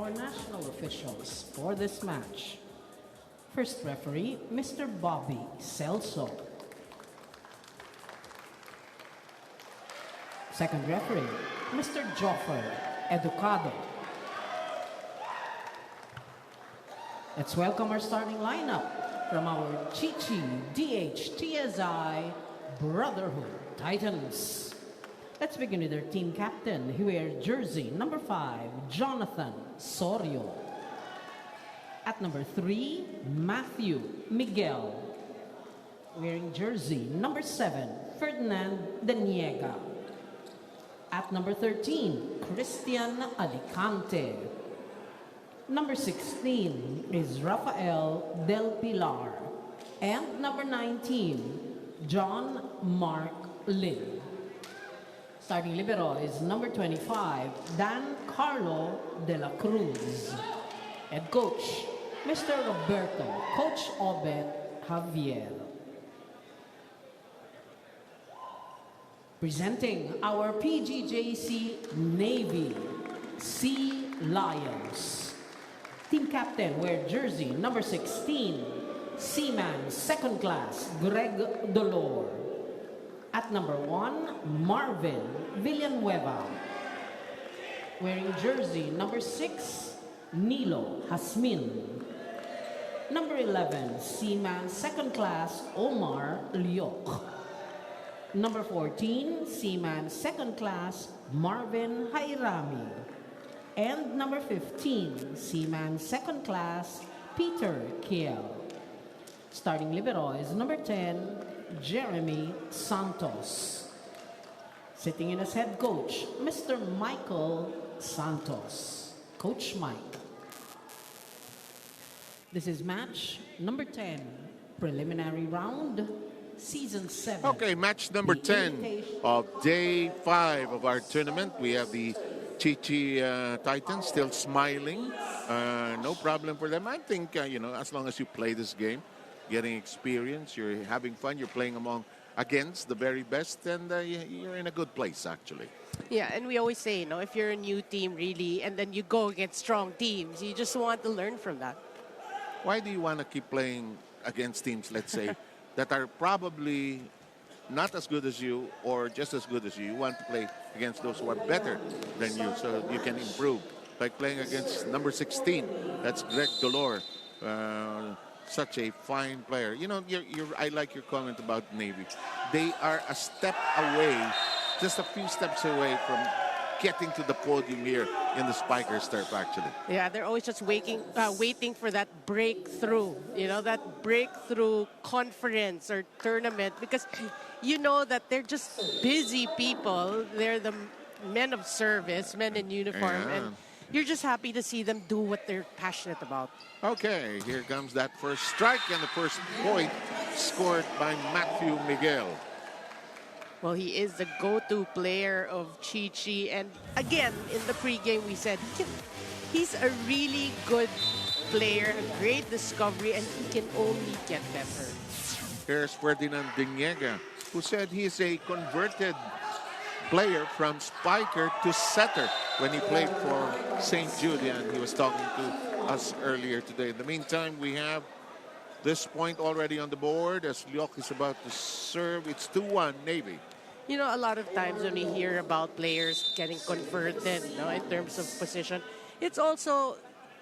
our national officials for this match. First referee, Mr. Bobby Celso. Second referee, Mr. Joffer Educado. Let's welcome our starting lineup from our Chi-Chi DHTSI Brotherhood Titans. Let's begin with their team captain, who wears jersey number 5, Jonathan Sorio. At number 3, Matthew Miguel. Wearing jersey number 7, Ferdinand Daniega. At number 13, Christian Alicante. Number 16 is Rafael Del Pilar. And number 19, John Mark Lin. Starting libero is number 25, Dan Carlo de la Cruz. Head coach, Mr. Roberto Coach Obet Javier. Presenting our PGJC Navy Sea Lions. Team captain wear jersey number 16, Seaman Second Class Greg Dolor. At number 1, Marvin Villanueva. Wearing jersey number 6, Nilo Hasmin. Number 11, Seaman Second Class Omar Liok. Number 14, Seaman Second Class Marvin Hairami. And number 15, Seaman Second Class Peter Kiel. Starting libero is number 10, Jeremy Santos. Sitting in as head coach, Mr. Michael Santos. Coach Mike. This is match number 10, preliminary round, season 7. Okay, match number 10 of day 5 of our tournament. We have the Chi-Chi Titans still smiling. No problem for them. I think, as long as you play this game, getting experience, you're having fun, you're playing against the very best, and you're in a good place, actually. Yeah, and we always say, if you're a new team, really, and then you go against strong teams, you just want to learn from that. Why do you want to keep playing against teams, let's say, that are probably not as good as you or just as good as you? You want to play against those who are better than you so you can improve. Like playing against number 16, that's Greg Dolor. Such a fine player. I like your comment about Navy. They are a step away, just a few steps away from getting to the podium here in the Spikers turf, actually. Yeah, they're always just waiting for that breakthrough, that breakthrough conference or tournament, because that they're just busy people. They're the men of service, men in uniform, Yeah. and you're just happy to see them do what they're passionate about. Okay, here comes that first strike, and the first point scored by Matthew Miguel. Well, he is the go-to player of Chi-Chi, and again, in the pregame we said he's a really good player, a great discovery, and he can only get better. Here's Ferdinand Daniega, who said he's a converted player from spiker to setter when he played for St. Jude, and he was talking to us earlier today. In the meantime, we have this point already on the board as Liok is about to serve. It's 2-1 Navy. A lot of times when we hear about players getting converted, in terms of position, it's also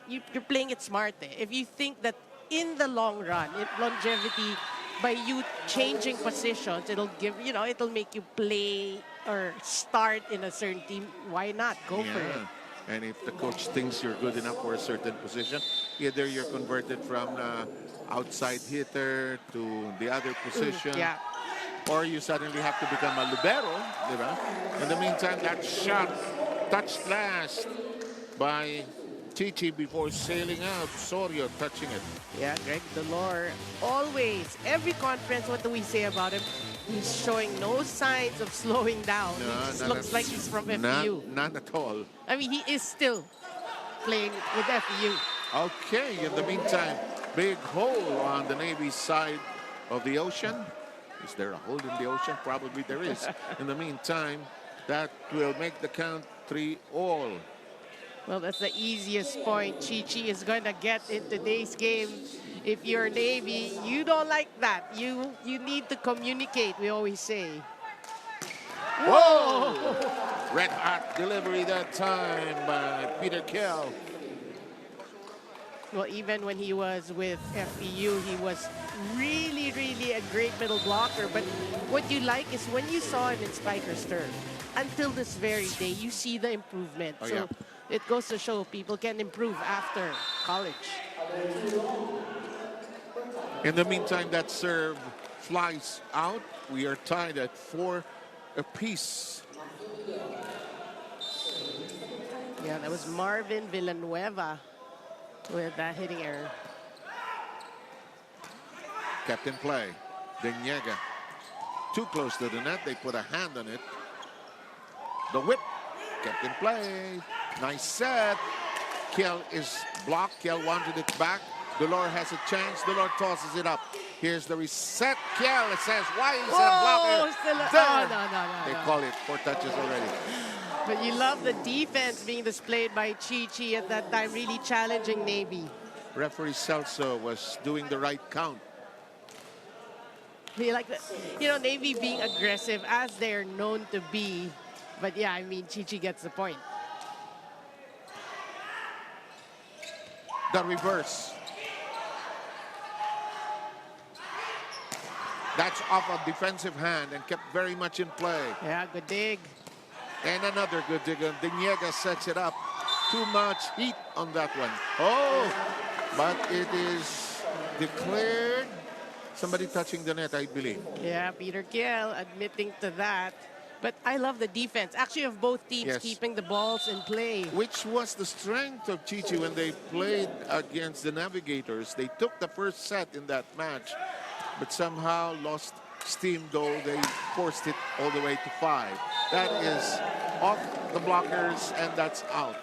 you're playing it smart. If you think that in the long run, in longevity, by you changing positions, it'll make you play or start in a certain team. Why not? Go for it. And if the coach thinks you're good enough for a certain position, either you're converted from outside hitter to the other position, or you suddenly have to become a libero, In the meantime, that shot touched last by Chi-Chi before sailing out. Sorio touching it. Yeah, Greg Dolor, always, every conference, what do we say about him? He's showing no signs of slowing down. No, he just looks like he's from FU. None at all. I mean, he is still playing with FU. Okay, in the meantime, big hole on the Navy side of the ocean. Is there a hole in the ocean? Probably there is. In the meantime, that will make the count 3-all. Well, that's the easiest point Chi-Chi is going to get in today's game. If you're Navy, you don't like that. You need to communicate, we always say. Whoa! Red hot delivery that time by Peter Kell. Well, even when he was with FEU, he was really, really a great middle blocker. But what you like is when you saw him in Spiker's turn, until this very day, you see the improvement. Oh, so yeah. it goes to show people can improve after college. In the meantime, that serve flies out. We are tied at 4 apiece. Yeah, that was Marvin Villanueva with that hitting error. Kept in play. Deniega. Too close to the net. They put a hand on it. The whip. Kept in play. Nice set. Kell is blocked. Kell wanted it back. Delor has a chance. Delor tosses it up. Here's the reset. Kell says, why is that blocker? No. They call it 4 touches already. But you love the defense being displayed by Chi-Chi at that time, really challenging Navy. Referee Celso was doing the right count. You like that, Navy being aggressive as they're known to be. But yeah, I mean, Chi-Chi gets the point. The reverse. That's off a defensive hand and kept very much in play. Yeah, good dig. And another good dig. Deniega sets it up. Too much heat on that one. Oh, but it is declared somebody touching the net, I believe. Yeah, Peter Kiel admitting to that. But I love the defense, actually, of both teams, Yes. keeping the balls in play. Which was the strength of Chi-Chi when they played against the Navigators. They took the first set in that match, but somehow lost steam, though they forced it all the way to 5. That is off the blockers, and that's out.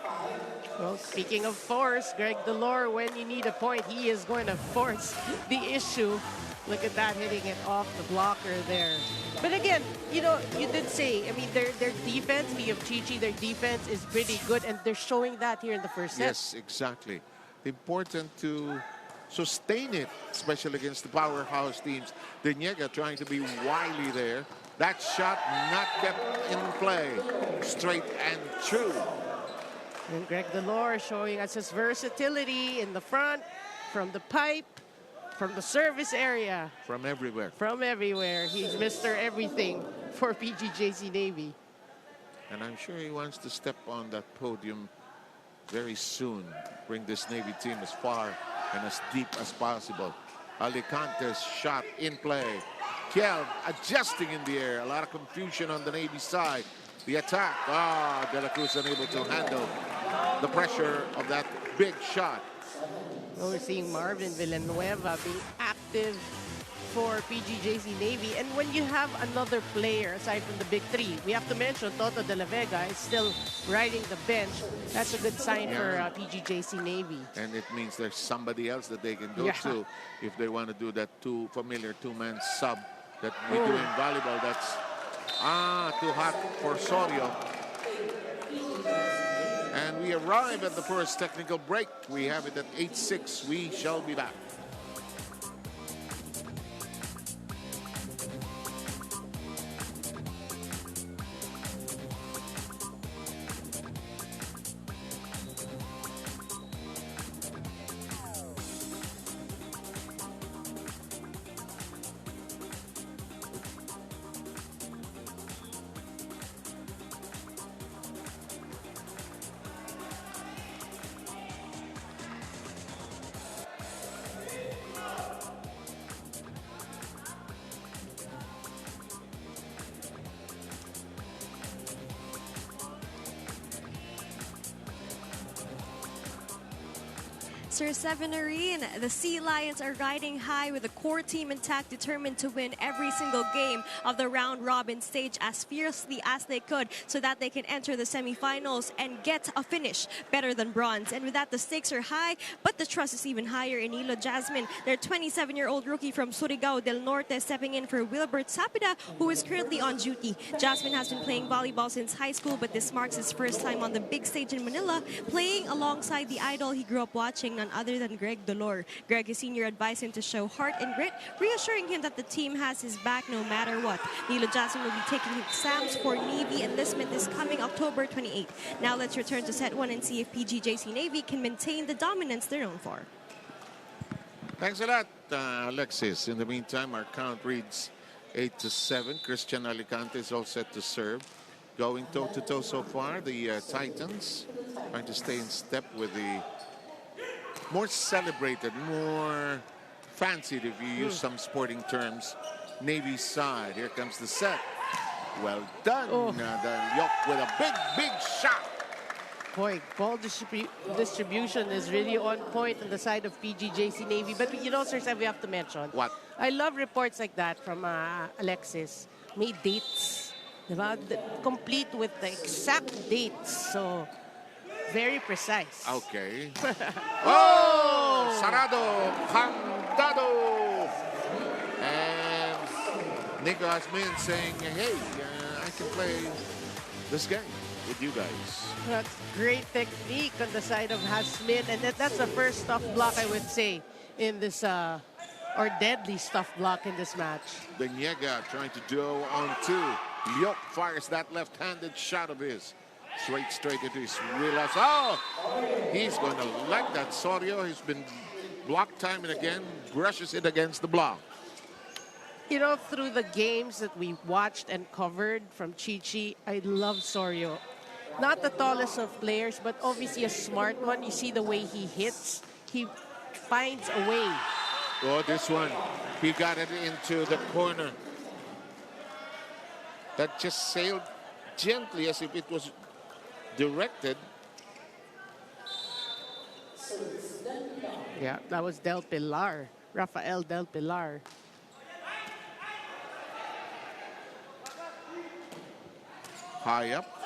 Well, speaking of force, Greg Delor, when you need a point, he is going to force the issue. Look at that, hitting it off the blocker there. But again, you did say, I mean, their defense, me of Chi-Chi, their defense is pretty good, and they're showing that here in the first set. Yes, exactly. Important to sustain it, especially against the powerhouse teams. Deniega trying to be wily there. That shot not kept in play. Straight and true. And Greg Delor showing us his versatility in the front, from the pipe, from the service area. From everywhere. From everywhere. He's Mr. Everything for PGJC Navy. And I'm sure he wants to step on that podium very soon. Bring this Navy team as far and as deep as possible. Alicante's shot in play. Kell adjusting in the air. A lot of confusion on the Navy side. The attack. De La Cruz unable to handle the pressure of that big shot. Well, we're seeing Marvin Villanueva being active for PGJC Navy. And when you have another player aside from the big three, we have to mention Toto de la Vega is still riding the bench. That's a good sign for PGJC Navy. And it means there's somebody else that they can go to if they want to do that familiar two-man sub that we do in volleyball. That's too hot for Sorio. And we arrive at the first technical break. We have it at 8-6. We shall be back. Sir Sevenarine, the Sea Lions are riding high with a core team intact, determined to win every single game of the round-robin stage as fiercely as they could so that they can enter the semifinals and get a finish better than bronze. And with that, the stakes are high, but the trust is even higher in Ilo Jasmine, their 27-year-old rookie from Surigao del Norte, stepping in for Wilbert Sapida, who is currently on duty. Jasmine has been playing volleyball since high school, but this marks his first time on the big stage in Manila, playing alongside the idol he grew up watching, none other than Greg Dolor. Greg, his senior, advised him to show heart and grit, reassuring him that the team has his back no matter what. Ilo Jasmine will be taking exams for Navy enlistment this coming October 28th. Now let's return to set 1 and see if PGJC Navy can maintain the dominance they're known for. Thanks a lot, Alexis. In the meantime, our count reads 8-7. Christian Alicante is all set to serve. Going toe-to-toe so far, the Titans trying to stay in step with the more celebrated, more fancied, if you use some sporting terms, Navy side. Here comes the set. Well done. The Yok with a big shot. Boy, ball distribution is really on point on the side of PGJC Navy. But you know, Sir Seb, we have to mention. What? I love reports like that from Alexis. May dates. Diba? Complete with the exact dates. So, very precise. Okay. Oh! Sarado! Candado! And Nico Asmin saying, hey, I can play this game with you guys. That's great technique on the side of Hasmin. And that's the first stuff block, I would say, in this, or deadly stuff block in this match. Beniega trying to duo on two. Lyok fires that left-handed shot of his. Straight into his wheelhouse. Oh! He's going to like that. Sorio has been blocked time and again. Brushes it against the block. You know, through the games that we watched and covered from Chi-Chi, I love Sorio. Not the tallest of players, but obviously a smart one. You see the way he hits. He finds a way. Oh, this one. He got it into the corner. That just sailed gently as if it was directed. Yeah, that was Del Pilar. Rafael Del Pilar. High up.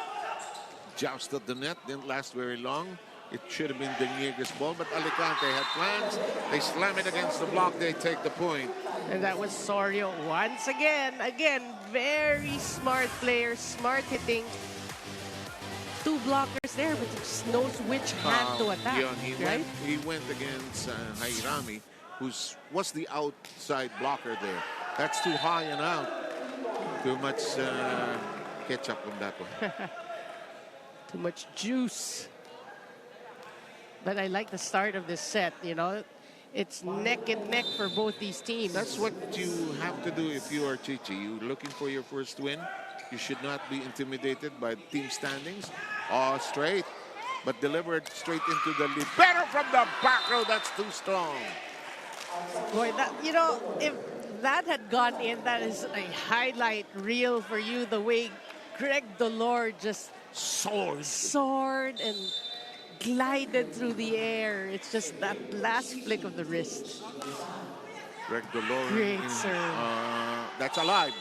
Jousted the net. Didn't last very long. It should have been Deniega's ball, but Alicante had plans. They slam it against the block. They take the point. And that was Sorio once again. Again, very smart player, smart hitting. Two blockers there, but he just knows which hand to attack. Yeah, he went against Hairami, who was the outside blocker there. That's too high and out. Too much ketchup on that one. Too much juice. But I like the start of this set, you know. It's neck and neck for both these teams. That's what you have to do if you are Chi-Chi. You're looking for your first win. You should not be intimidated by team standings. Oh, straight, but delivered straight into the lead. Better from the back row. That's too strong. Boy, that, you know, if that had gone in, that is a highlight reel for you. The way Greg Dolor just soared and glided through the air. It's just that last flick of the wrist. Greg Dolor. Great serve. That's alive.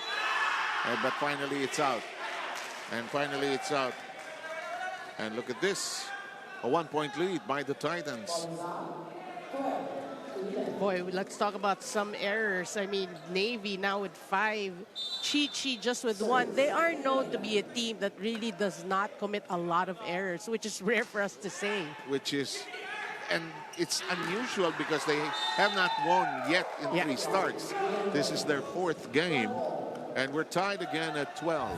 But finally it's out. And finally it's out. And look at this. A 1-point lead by the Titans. Boy, let's talk about some errors. I mean, Navy now with 5, Chi-Chi just with 1. They are known to be a team that really does not commit a lot of errors, which is rare for us to say. Which is, and it's unusual because they have not won yet in 3 starts. This is their 4th game, and we're tied again at 12.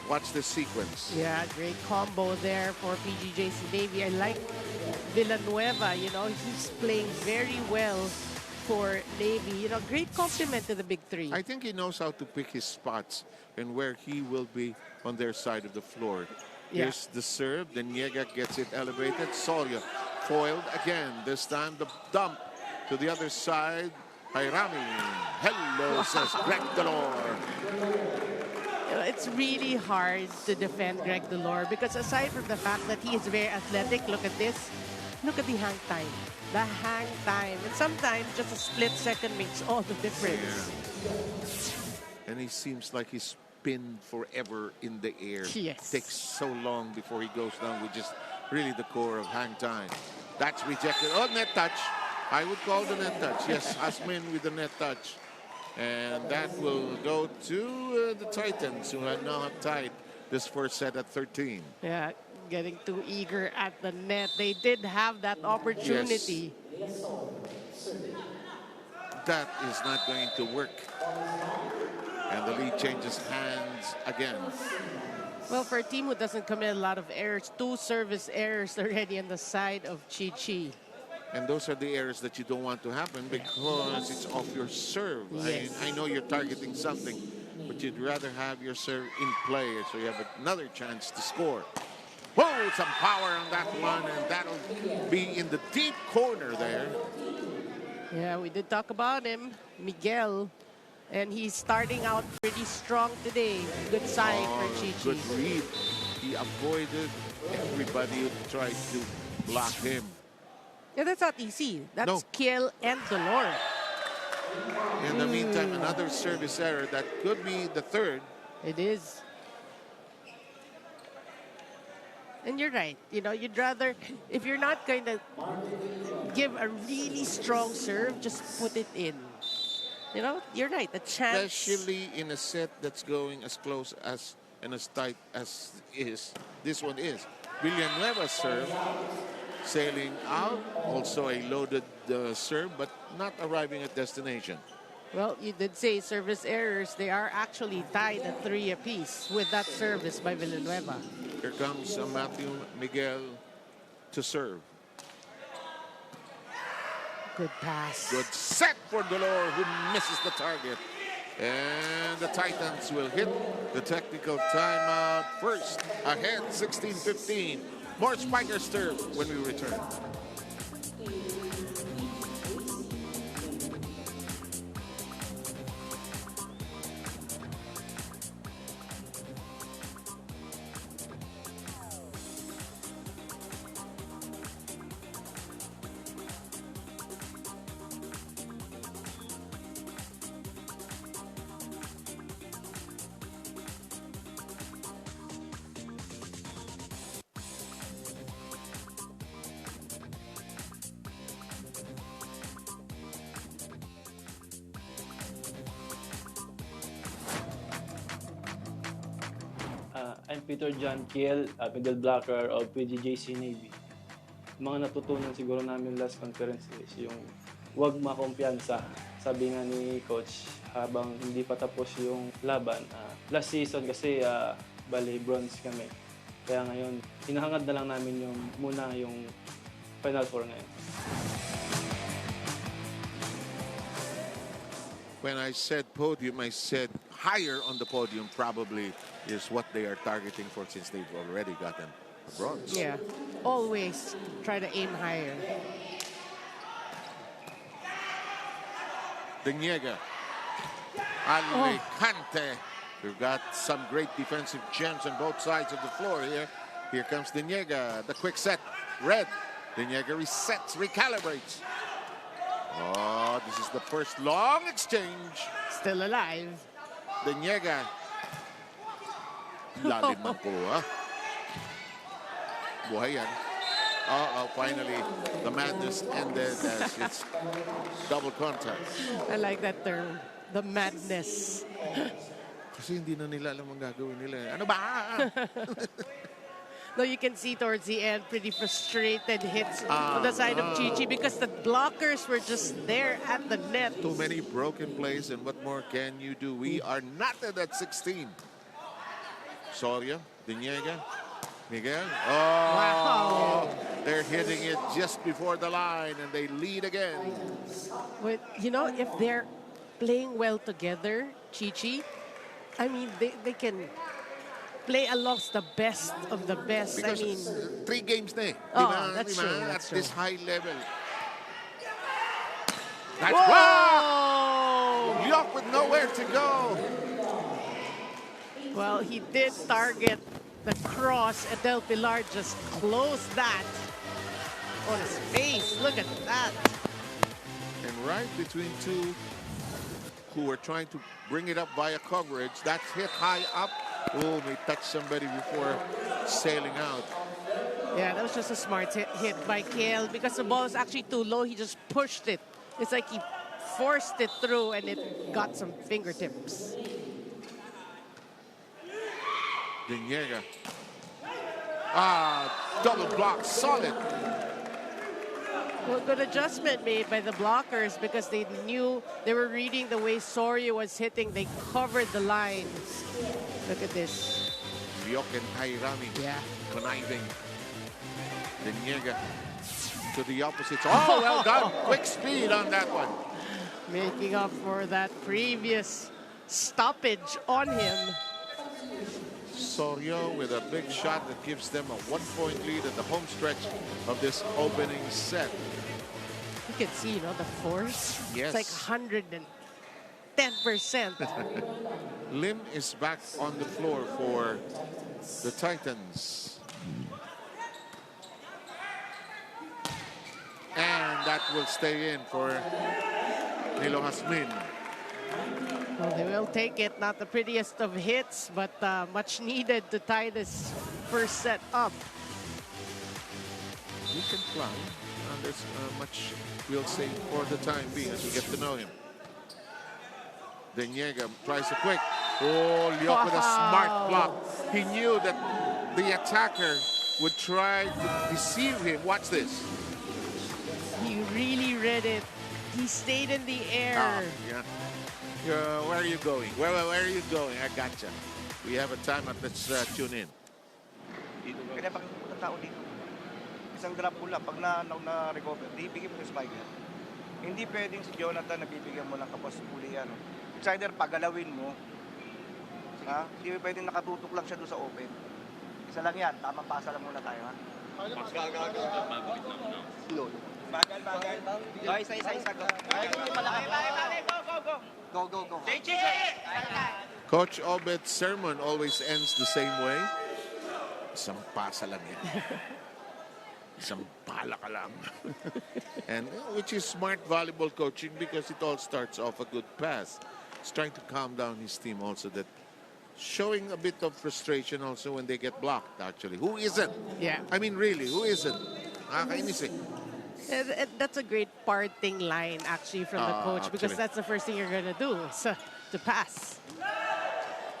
Watch this sequence. Yeah, great combo there for PGJC Navy. I like Villanueva, you know, he's playing very well for Navy. You know, great compliment to the big 3. I think he knows how to pick his spots and where he will be on their side of the floor. Here's the serve. Then Niega gets it elevated. Soria foiled again. This time the dump to the other side. Hairami. Hello, says Greg Dolor. It's really hard to defend Greg Dolor because aside from the fact that he is very athletic, look at this. look at the hang time. The hang time. And sometimes just a split second makes all the difference. And he seems like he's pinned forever in the air. Yes. Takes so long before he goes down, which is really the core of hang time. That's rejected. Oh, net touch. I would call the net touch. Yes, Asmin with the net touch. And that will go to the Titans, who have now tied this first set at 13. Yeah, getting too eager at the net. They did have that opportunity. Yes. That is not going to work. And the lead changes hands again. Well, for a team who doesn't commit a lot of errors, 2 service errors already on the side of Chi-Chi. And those are the errors that you don't want to happen because it's off your serve. Yes. I know you're targeting something, but you'd rather have your serve in play so you have another chance to score. Whoa, some power on that one, and that'll be in the deep corner there. Yeah, we did talk about him, Miguel. And he's starting out pretty strong today. Good sign for Chi-Chi. Good read. He avoided everybody who tried to block him. Yeah, that's not easy. That's No. kill and dolor. In the meantime, another service error that could be the third. It is. And you're right. You know, you'd rather, if you're not going to give a really strong serve, just put it in. You know, you're right. The chance. Especially in a set that's going as close as and as tight as this one is. Villanueva's serve sailing out, also a loaded serve, but not arriving at destination. Well, you did say service errors. They are actually tied at 3 apiece with that service by Villanueva. Here comes Matthew Miguel to serve. Good pass. Good set for Dolor, who misses the target. And the Titans will hit the technical timeout first. Ahead, 16-15. More Spiker serve when we return. I'm Peter John Kiel, middle blocker of PGJC Navy. Mga natutunan siguro namin last conference is yung huwag makumpiyansa. Sabi nga ni coach, habang hindi pa tapos yung laban. Last season kasi bali bronze kami. Kaya ngayon, hinahangad na lang namin yung muna yung Final Four ngayon. When I said podium, I said higher on the podium probably is what they are targeting for since they've already gotten a bronze. Yeah, always try to aim higher. Deniega. Alicante. We've got some great defensive gems on both sides of the floor here. Here comes Deniega. The quick set. Red. Deniega resets, recalibrates. Oh, this is the first long exchange. Still alive. Deniega. Lalim ng kuha. Buhay yan. Finally, the madness ended as it's double contact. I like that term, the madness. Kasi hindi na nila alam ang gagawin nila. Ano ba? No, you can see towards the end, pretty frustrated hits on the side of Chi-Chi because the blockers were just there at the net. Too many broken plays, and what more can you do? We are not at 16. Soria, Deniega, Miguel. Oh, Wow. They're hitting it just before the line, and they lead again. But, you know, if they're playing well together, Chi-Chi, I mean, they can play amongst the best of the best. Because I mean, 3 games na eh. That's true, that's At this true. high level. That's whoa! Block with nowhere to go. Well, he did target the cross, and Del Pilar just closed that. on his face. Look at that. And right between two who were trying to bring it up via coverage, that's hit high up. Oh, he touched somebody before sailing out. Yeah, that was just a smart hit by Kale because the ball is actually too low. He just pushed it. It's like he forced it through and it got some fingertips. Diniega. Double block, solid. Well, good adjustment made by the blockers because they knew they were reading the way Soria was hitting. They covered the lines. Look at this. Ryok and Airami conniving. Diniega to the opposite. Oh, well done. Quick speed on that one. Making up for that previous stoppage on him. Sorio with a big shot that gives them a 1-point lead at the home stretch of this opening set. You can see, the force. Yes. It's like 110%. Lim is back on the floor for the Titans. And that will stay in for Nilo Hasmin. Well, they will take it. Not the prettiest of hits, but much needed to tie this first set up. He can fly. There's much we'll say for the time being as we get to know him. Diniega tries a quick. Oh, Liok with a smart block. He knew that the attacker would try to deceive him. Watch this. He really read it. He stayed in the air. Yeah. Where are you going? Where are you going? I gotcha. We have a timeout. Let's tune in. Kaya pag pumunta tao dito, isang drop pula, pag na-recover, ibigay mo yung spiker. Hindi pwedeng si Jonathan na bibigyan mo ng kapos puli yan. It's either pagalawin mo, hindi pwedeng nakatutok lang siya doon sa open. Isa lang yan, tamang pasa lang muna tayo, ha? Bagal. Oh, isa. Go. Go. Coach Obet's sermon always ends the same way. Isang pasa lang yan. Isang pala ka lang. And which is smart volleyball coaching because it all starts off a good pass. He's trying to calm down his team also, that showing a bit of frustration also when they get blocked, actually. Who isn't? Yeah. I mean, really, who isn't? Nakakainis eh. That's a great parting line, actually, from the coach, because Actually. that's the first thing you're going to do, so, to pass.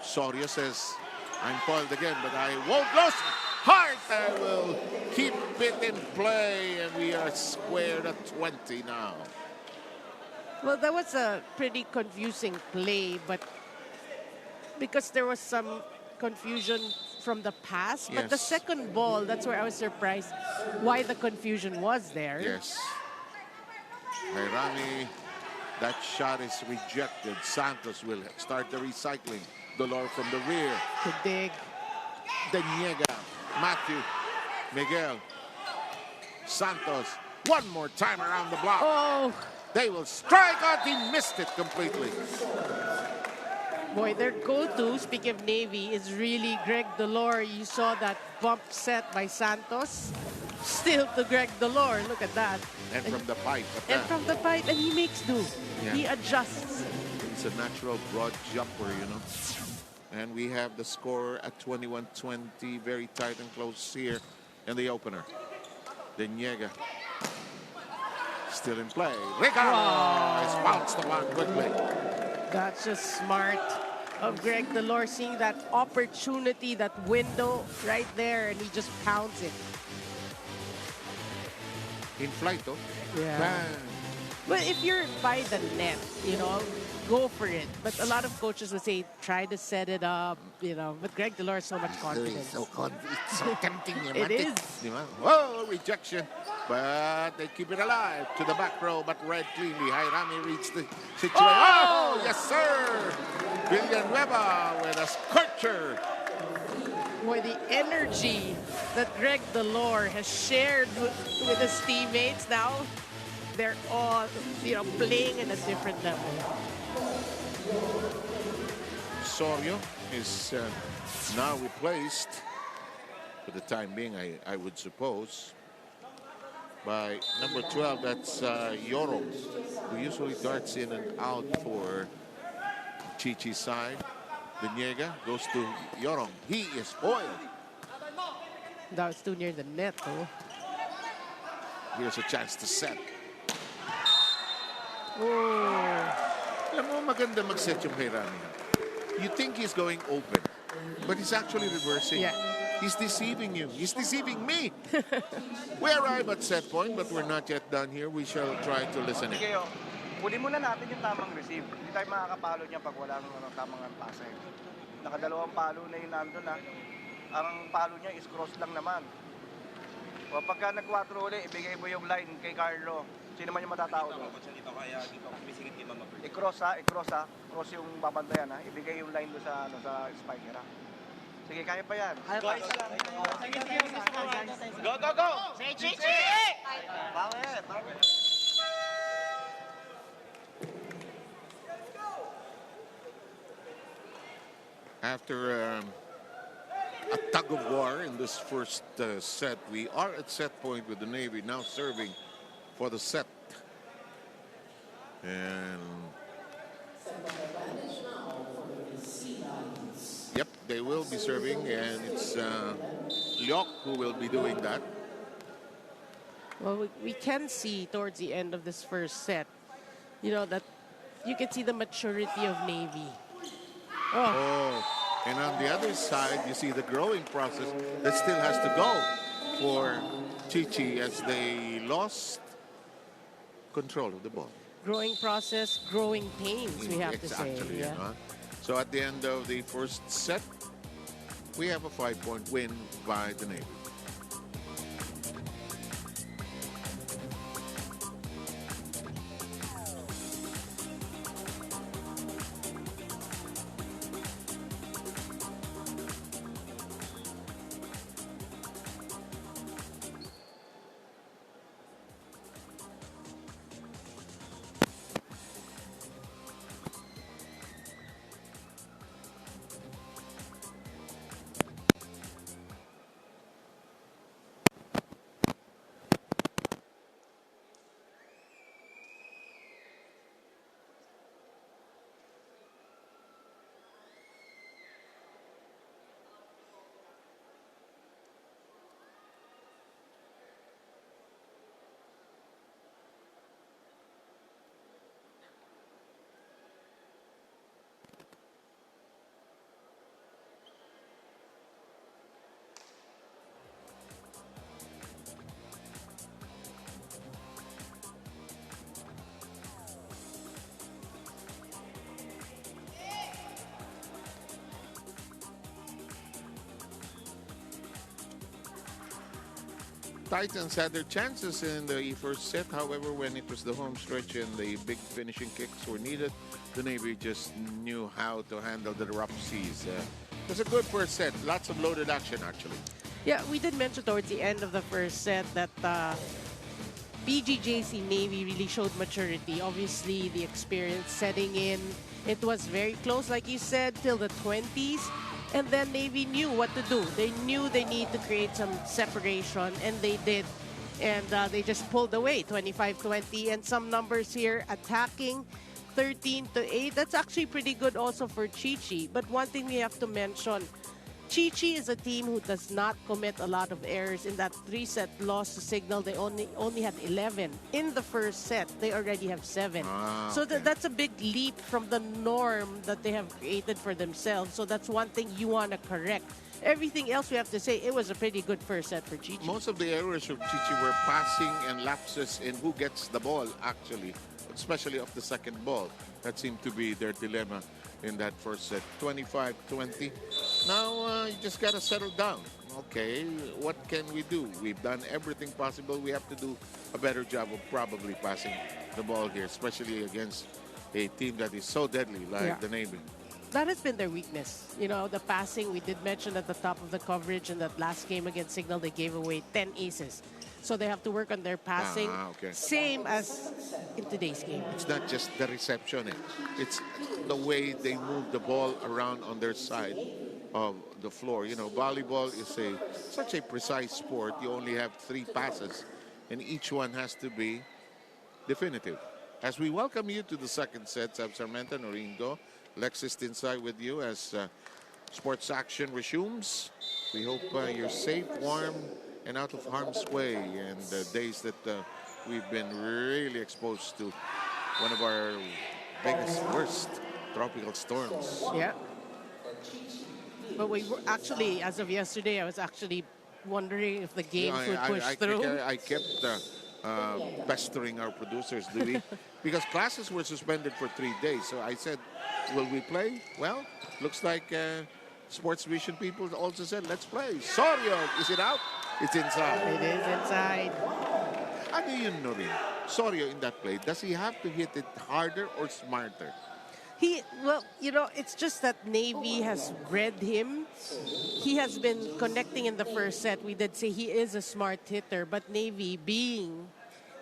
Soria says, I'm foiled again, but I won't lose heart. I will keep it in play, and we are squared at 20 now. Well, that was a pretty confusing play, but because there was some confusion from the pass, but the Yes. second ball, that's where I was surprised why the confusion was there. Yes. Jairami, that shot is rejected. Santos will start the recycling. Dolor from the rear. To dig. Diniega, Matthew, Miguel, Santos. One more time around the block. Oh, They will strike out. He missed it completely. boy, their go-to, speaking of Navy, is really Greg Dolor. You saw that bump set by Santos. Still to Greg Dolor. Look at that. And from the pipe. At And that. from the pipe, and he makes do. Yeah. He adjusts. He's a natural broad jumper, you know. And we have the score at 21-20. Very tight and close here in the opener. Diniega. Still in play. Ricardo is bounced along quickly. That's just smart of Greg Dolor, seeing that opportunity, that window right there, and he just pounds it. In flight, oh. Yeah. Bang. But if you're by the net, go for it. But a lot of coaches would say, try to set it up, But Greg Dolor has so much confidence. It's so tempting. It is. Whoa, rejection. But they keep it alive to the back row, but read cleanly. Jairami reads the situation. Oh, yes, sir. Villanueva with a scorcher. Boy, the energy that Greg Dolor has shared with his teammates now, they're all, playing at a different level. Sorio is now replaced for the time being, I would suppose. by number 12. That's Yoro, who usually darts in and out for Chi-Chi's side. Beniega goes to Yorong. He is foiled. That was too near the net, though. Here's a chance to set. Oh. Alam mo, maganda mag-set yung kay Rami. You think he's going open, but he's actually reversing. Yeah. He's deceiving you. He's deceiving me. We arrive at set point, but we're not yet done here. We shall try to listen in. Sige, huli muna natin yung tamang receive. Hindi tayo makakapalo niya pag walang tamang pasa. Nakadalawang palo na yun nandun na. Ang palo niya is cross lang naman. O pagka nag-4 uli, ibigay mo yung line kay Carlo. Sino man yung matatao doon? I-cross ha. Cross yung babantayan ha. Ibigay yung line doon sa spiker ha. Sige, kaya pa yan. Go! Say Chichi! Bakit? After a tug of war in this first set, we are at set point with the Navy now serving for the set. And yep, they will be serving, and it's Lyok who will be doing that. Well, we can see towards the end of this first set, you know, that you can see the maturity of Navy. Oh, and on the other side, you see the growing process that still has to go for Chi-Chi as they lost control of the ball. Growing process, growing pains, we have to say. Exactly, Yeah. So at the end of the first set, we have a 5-point win by the Navy. Titans had their chances in the first set. However, when it was the home stretch and the big finishing kicks were needed, the Navy just knew how to handle the rough seas. It was a good first set. Lots of loaded action, actually. Yeah, we did mention towards the end of the first set that PGJC Navy really showed maturity. Obviously, the experience setting in. It was very close, like you said, till the 20s. And then Navy knew what to do. They knew they need to create some separation, and they did. And they just pulled away, 25-20. And some numbers here, attacking 13-8. That's actually pretty good also for Chi-Chi. But one thing we have to mention, Chi-Chi is a team who does not commit a lot of errors. In that 3-set loss to Signal, they only had 11. In the first set, they already have 7. So Okay. that's a big leap from the norm that they have created for themselves. So that's one thing you want to correct. Everything else, we have to say, it was a pretty good first set for Chi-Chi. Most of the errors of Chi-Chi were passing and lapses in who gets the ball, actually, especially of the second ball. That seemed to be their dilemma in that first set. 25-20. Now, you just got to settle down. Okay, what can we do? We've done everything possible. We have to do a better job of probably passing the ball here, especially against a team that is so deadly like the Navy. That has been their weakness. You know, the passing, we did mention at the top of the coverage in that last game against Signal, they gave away 10 aces. So they have to work on their passing, Okay. same as in today's game. It's not just the reception. It's the way they move the ball around on their side of the floor. You know, volleyball is such a precise sport. You only have 3 passes and each one has to be definitive. As we welcome you to the second set, Sab Sarmenta, Noringo, Lexis Tinsay with you as sports action resumes. We hope you're safe, warm, and out of harm's way. And the days that we've been really exposed to one of our biggest, worst tropical storms. Yeah. But we were actually, as of yesterday, I was actually wondering if the game could push through. I kept pestering our producers, because classes were suspended for 3 days. So I said, will we play? Well, looks like Sports Vision people also said, let's play. Sorio, is it out? It's inside. It is inside. How do you know rin? Sorio in that play, does he have to hit it harder or smarter? Well, you know, it's just that Navy has bred him. He has been connecting in the first set. We did say he is a smart hitter, but Navy, being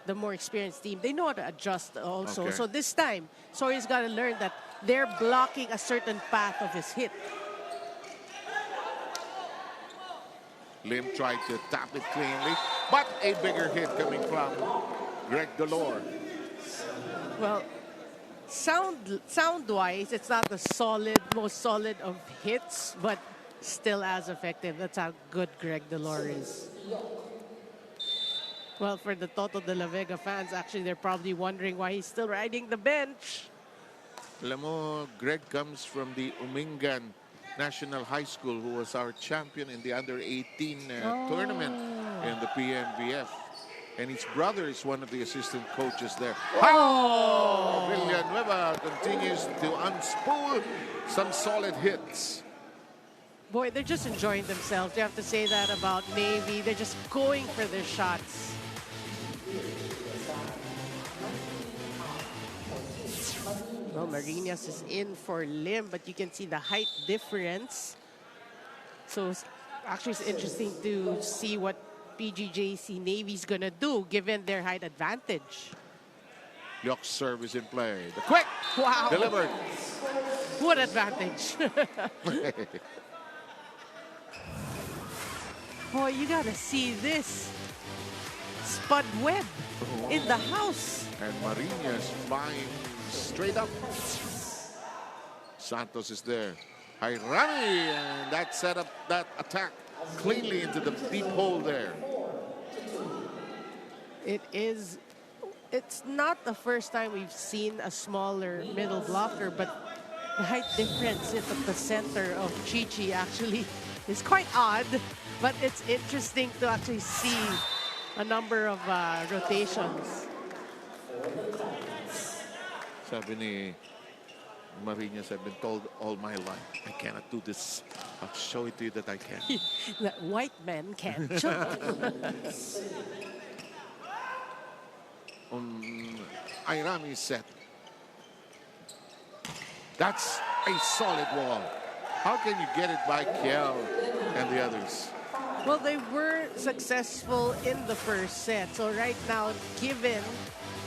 the more experienced team, they know how to adjust also. Okay. So this time, Sorry's got to learn that they're blocking a certain path of his hit. Lim tried to tap it cleanly, but a bigger hit coming from Greg Delore. Well, sound-wise, it's not the most solid of hits, but still as effective. That's how good Greg Delore is. Well, for the Toto de la Vega fans, actually, they're probably wondering why he's still riding the bench. Alam mo, Greg comes from the Umingan National High School, who was our champion in the under-18 tournament in the PNVF. And his brother is one of the assistant coaches there. Oh! Villanueva continues to unspool some solid hits. Boy, they're just enjoying themselves. You have to say that about Navy. They're just going for their shots. Well, Marinas is in for Lim, but you can see the height difference. So actually, it's interesting to see what PGJC Navy's gonna do given their height advantage. Yok's serve is in play. The quick delivered. What advantage? Boy, you gotta see this. Spud web in the house. And Marinas flying straight up. Santos is there. Jairami, and that set up that attack cleanly into the deep hole there. It's not the first time we've seen a smaller middle blocker, but the height difference at the center of Chi-Chi actually is quite odd, but it's interesting to actually see a number of rotations. Sabi ni Marinas, I've been told all my life, I cannot do this. I'll show it to you that I can. That white men can't jump. Jairami set. That's a solid wall. How can you get it by Kiel and the others? Well, they were successful in the first set. So right now, given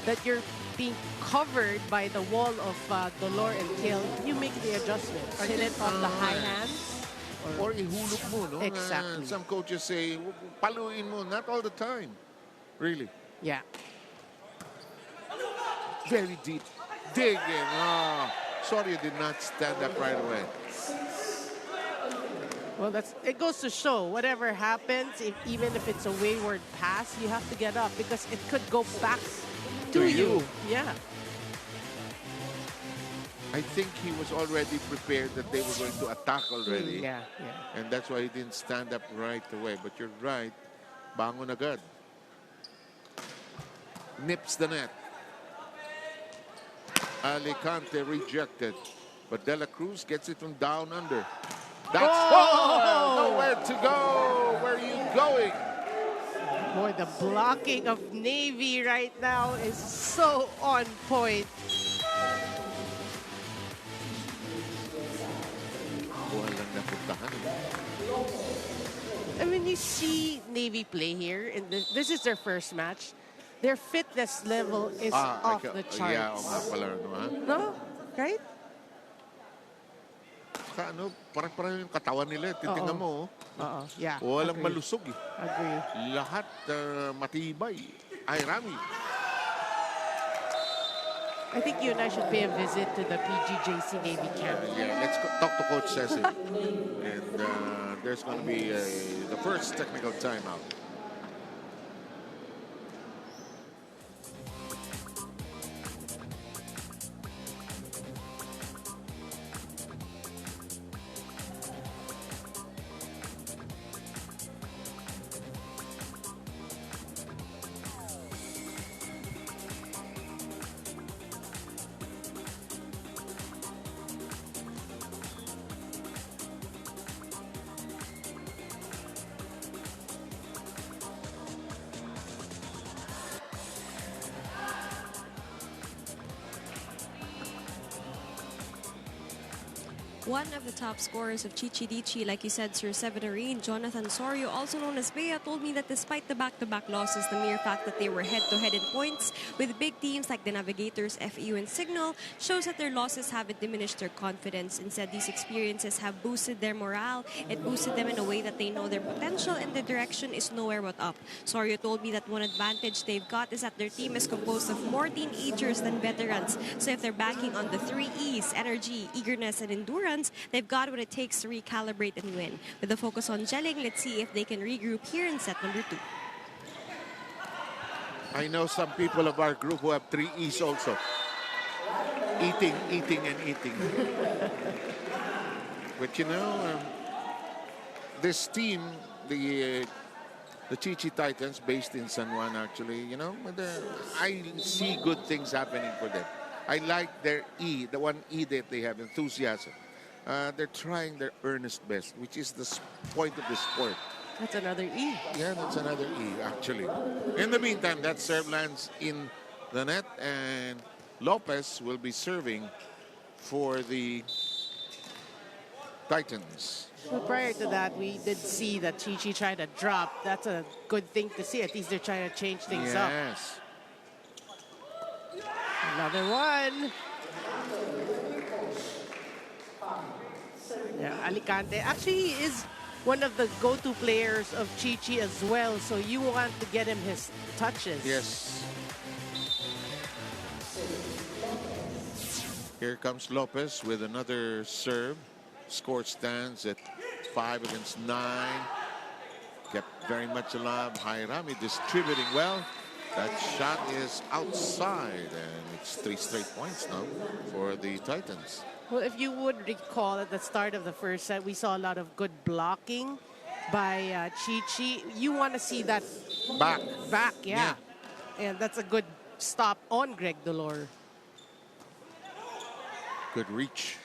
that you're being covered by the wall of Dolor and Kiel, you make the adjustment. Hit it on the high hands. Or ihulog mo, no? Exactly. Some coaches say, paluin mo. Not all the time. Really. Yeah. Very deep. Digging. Sorry, did not stand up right away. Well, it goes to show whatever happens, even if it's a wayward pass, you have to get up because it could go back to you. Yeah. I think he was already prepared that they were going to attack already. Yeah. And that's why he didn't stand up right away. But you're right. Bangon agad. Nips the net. Alicante rejected. But De La Cruz gets it from down under. That's nowhere to go. Where are you going? Boy, the blocking of Navy right now is so on point. Walang napuntahan. I mean, you see Navy play here, and this is their first match. Their fitness level is off the charts. Yeah, nga pala, no, ha? No? Right? Ano, parang yung katawan nila. Titingnan mo. Yeah. Walang Agree. malusog. Agree. Lahat matibay. Airami. I think you and I should pay a visit to the PGJC Navy camp. Yeah, let's talk to Coach Cecil. And there's going to be the first technical timeout. One of the top scorers of CHICHI DHTSI, like you said, Sir Severine, Jonathan Sorio, also known as Bea, told me that despite the back-to-back losses, the mere fact that they were head-to-head in points with big teams like the Navigators, FEU, and Signal shows that their losses haven't diminished their confidence. Instead, these experiences have boosted their morale. It boosted them in a way that they know their potential and the direction is nowhere but up. Sorio told me that one advantage they've got is that their team is composed of more teenagers than veterans. So if they're banking on the 3 E's, energy, eagerness, and endurance, they've got what it takes to recalibrate and win. With the focus on gelling, let's see if they can regroup here in set number 2. I know some people of our group who have 3 E's also. Eating, eating, and eating. But you know, this team, the CHICHI Titans, based in San Juan actually, you know, I see good things happening for them. I like their E, the one E that they have, enthusiasm. They're trying their earnest best, which is the point of the sport. That's another E. Yeah, that's another E, actually. In the meantime, that serve lands in the net, and Lopez will be serving for the Titans. Well, prior to that, we did see that Chi-Chi tried to drop. That's a good thing to see. At least they're trying to change things up. Yes. Another one. Yeah, Alicante actually is one of the go-to players of Chi-Chi as well, so you want to get him his touches. Yes. Here comes Lopez with another serve. Score stands at 5 against 9. Kept very much alive. Hairami distributing well. That shot is outside, and it's 3 straight points now for the Titans. Well, if you would recall at the start of the first set, we saw a lot of good blocking by Chi-Chi. You want to see that back, yeah. And that's a good stop on Greg Dolor. Good reach.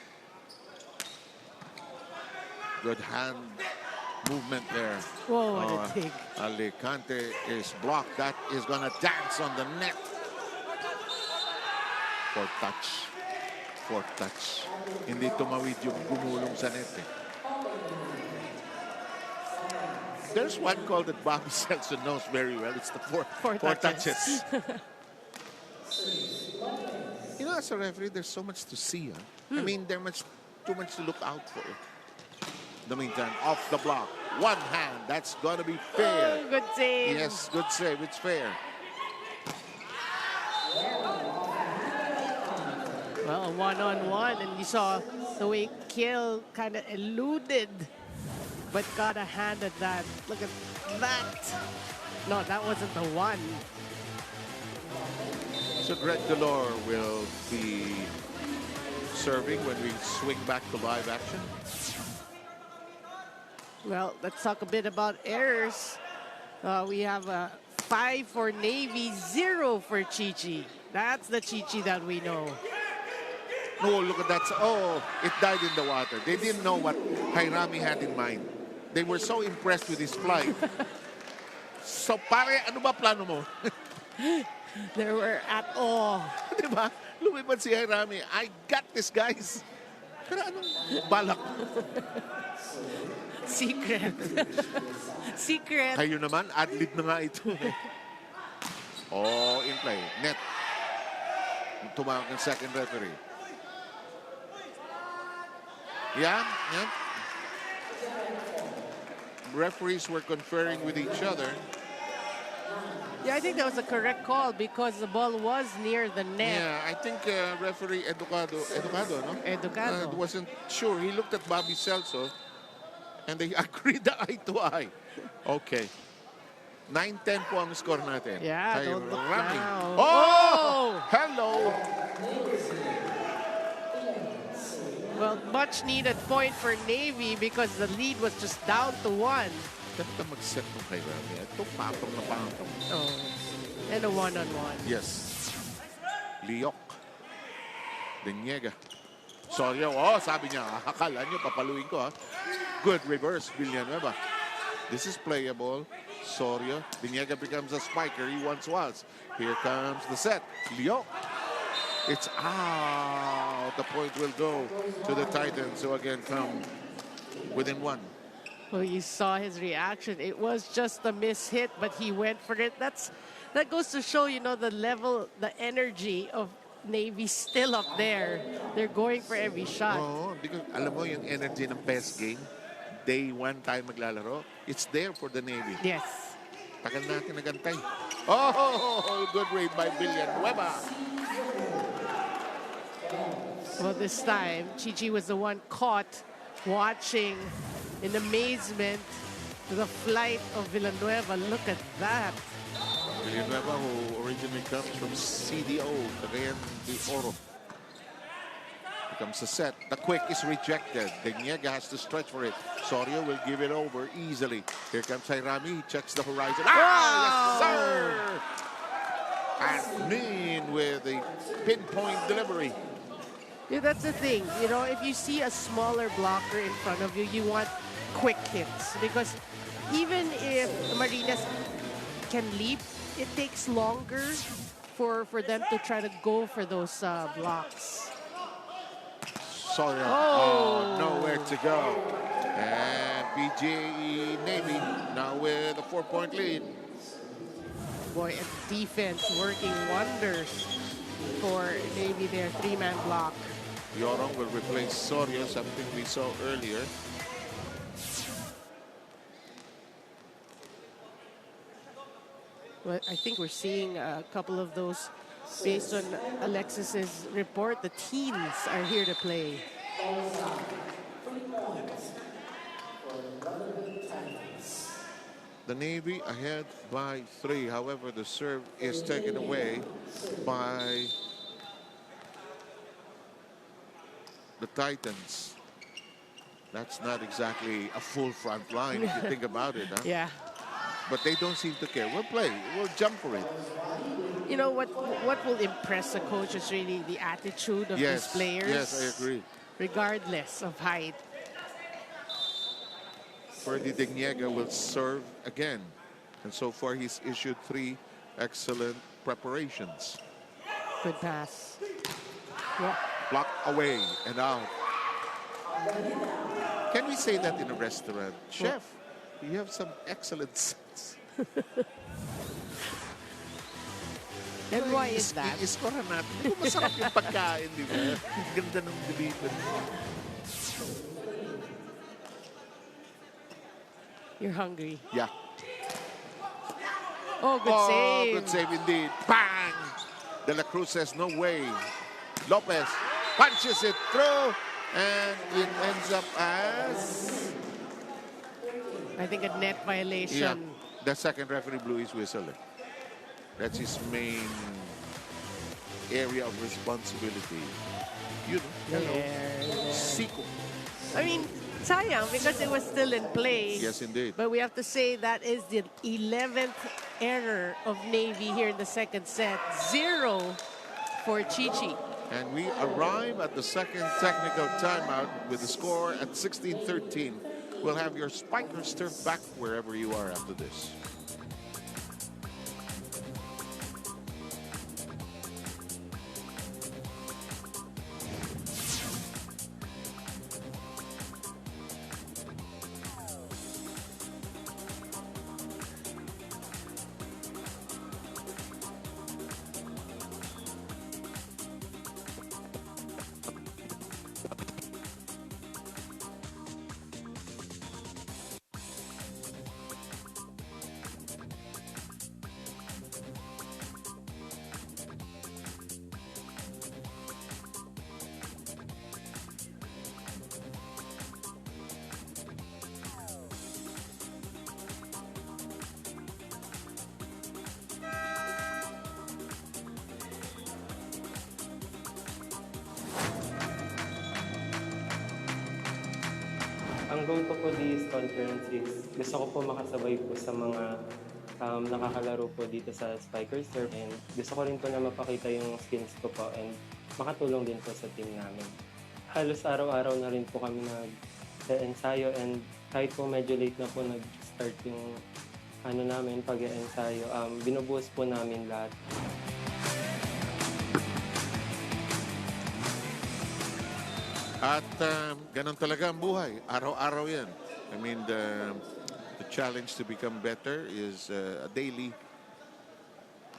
Good hand movement there. Whoa, what a dig. Alicante is blocked. That is going to dance on the net. For touch. For touch. Hindi tumawid yung gumulong sa net. There's one call that Bobby Selson knows very well. It's the four touches. You know, as a referee, there's so much to see. Huh? I mean, there's too much to look out for. In the meantime, off the block. One hand. That's going to be fair. Oh, good save. Yes, good save. It's fair. Well, a one-on-one, and you saw the way Kiel kind of eluded, but got a hand at that. Look at that. No, that wasn't the one. So Greg Delor will be serving when we swing back to live action. Well, let's talk a bit about errors. We have 5 for Navy, 0 for Chi-Chi. That's the Chi-Chi that we know. Oh, look at that. Oh, it died in the water. They didn't know what Hairami had in mind. They were so impressed with his flight. So, pare, ano ba plano mo? They were at awe. Diba? Lumipad si Hairami. I got this, guys. Pero anong balak? Secret. Secret. Kayo naman, ad-lib na nga ito. Oh, in play. Net. Tumawag ng second referee. Yeah. Referees were conferring with each other. Yeah, I think that was a correct call because the ball was near the net. Yeah, I think referee Educado, no? Educado. Wasn't sure. He looked at Bobby Celso and they agreed eye to eye. Okay. 9-10 po ang score natin. Yeah, Kay don't look Rami. now. Oh! Hello! Well, much needed point for Navy because the lead was just down to 1. Ganda mag-set mo kay Rami. Ito, patong na patong. Oh. And a one-on-one. Yes. Liok. Deniega. Sorry, oh, sabi niya, akala niyo, papaluin ko, ha. Good reverse, Villanueva. This is playable. Soria. Deniega becomes a spiker he once was. Here comes the set. Liok. It's out. The point will go to the Titans, who again come within 1. Well, you saw his reaction. It was just a miss hit, but he went for it. That goes to show, you know, the level, the energy of Navy still up there. They're going for every shot. Oh, because alam mo yung energy ng best game, day 1 tayo maglalaro, it's there for the Navy. Yes. Tagal natin nagantay. Oh, good raid by Villanueva. Well, this time, Chi-Chi was the one caught watching in amazement the flight of Villanueva. Look at that. Villanueva, who originally comes from CDO, Cagayan de Oro. Becomes a set. The quick is rejected. Deniega has to stretch for it. Soria will give it over easily. Here comes Jairami. He checks the horizon. Ah, yes, sir! Admin with a pinpoint delivery. Yeah, that's the thing. You know, if you see a smaller blocker in front of you, you want quick hits. Because even if Marinas can leap, it takes longer for them to try to go for those blocks. Soria, Oh. nowhere to go. And PGJC Navy now with a 4-point lead. Boy, and defense working wonders for Navy there. 3-man block. Yorong will replace Soria, something we saw earlier. Well, I think we're seeing a couple of those based on Alexis's report. The teens are here to play. The Navy ahead by 3. However, the serve is taken away by the Titans. That's not exactly a full front line if you think about it, huh? Yeah. But they don't seem to care. We'll play. We'll jump for it. You know what will impress the coach is really the attitude of these players. Yes, I agree. Regardless of height. Ferdy Deniega will serve again. And so far, he's issued 3 excellent preparations. Good pass. Yeah. Block away and out. Can we say that in a restaurant? Chef, you have some excellent sense. And why is that? I-scorean natin. Di ba masarap yung pagkain, di ba? Ganda ng delivery. You're hungry. Yeah. Oh, good save. Good save indeed. Bang! De La Cruz says no way. Lopez punches it through and it ends up as... I think a net violation. Yeah, the second referee blew his whistle. That's his main area of responsibility. You know, hello. Siko. I mean, sayang because it was still in play. Yes, indeed. But we have to say that is the 11th error of Navy here in the second set. 0 for Chi-Chi. And we arrive at the second technical timeout with the score at 16-13. We'll have your Spikers turf back wherever you are after this. Ang goal ko po this conference is gusto ko po makasabay po sa mga nakakalaro po dito sa Spiker Surf, and gusto ko rin po na mapakita yung skills ko po and makatulong din po sa team namin. Halos araw-araw na rin po kami nag-ensayo, and kahit po medyo late na po nag-start yung namin pag-ensayo, binubuhos po namin lahat. At ganun talaga ang buhay. Araw-araw yan. I mean, the challenge to become better is a daily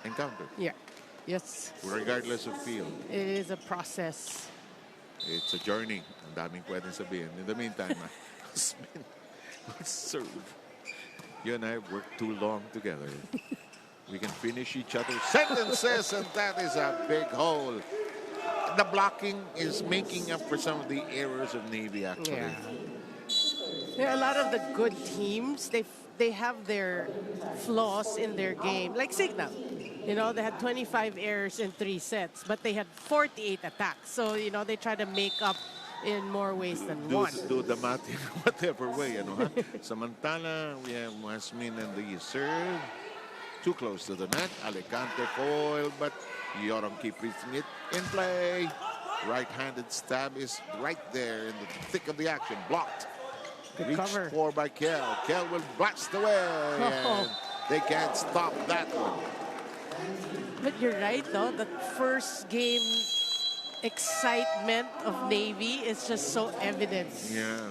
encounter. Yeah. Yes. Regardless of field. It is a process. It's a journey. Ang daming pwedeng sabihin. In the meantime, Husband, let's serve. You and I have worked too long together. We can finish each other's sentences, and that is a big hole. The blocking is making up for some of the errors of Navy, actually. Yeah. There are a lot of the good teams. They have their flaws in their game. Like Signal, you know, they had 25 errors in 3 sets, but they had 48 attacks. So, you know, they try to make up in more ways than one. Do the math in whatever way, ano, ha? Samantala, we have Masmin and the serve. Too close to the net. Alicante foil, but Yorong keeps it in play. Right-handed stab is right there in the thick of the action. Blocked. Good Reached cover. for by Kel. Kel will blast away. And they can't stop that one. But you're right, though. The first game excitement of Navy is just so evident. Yeah.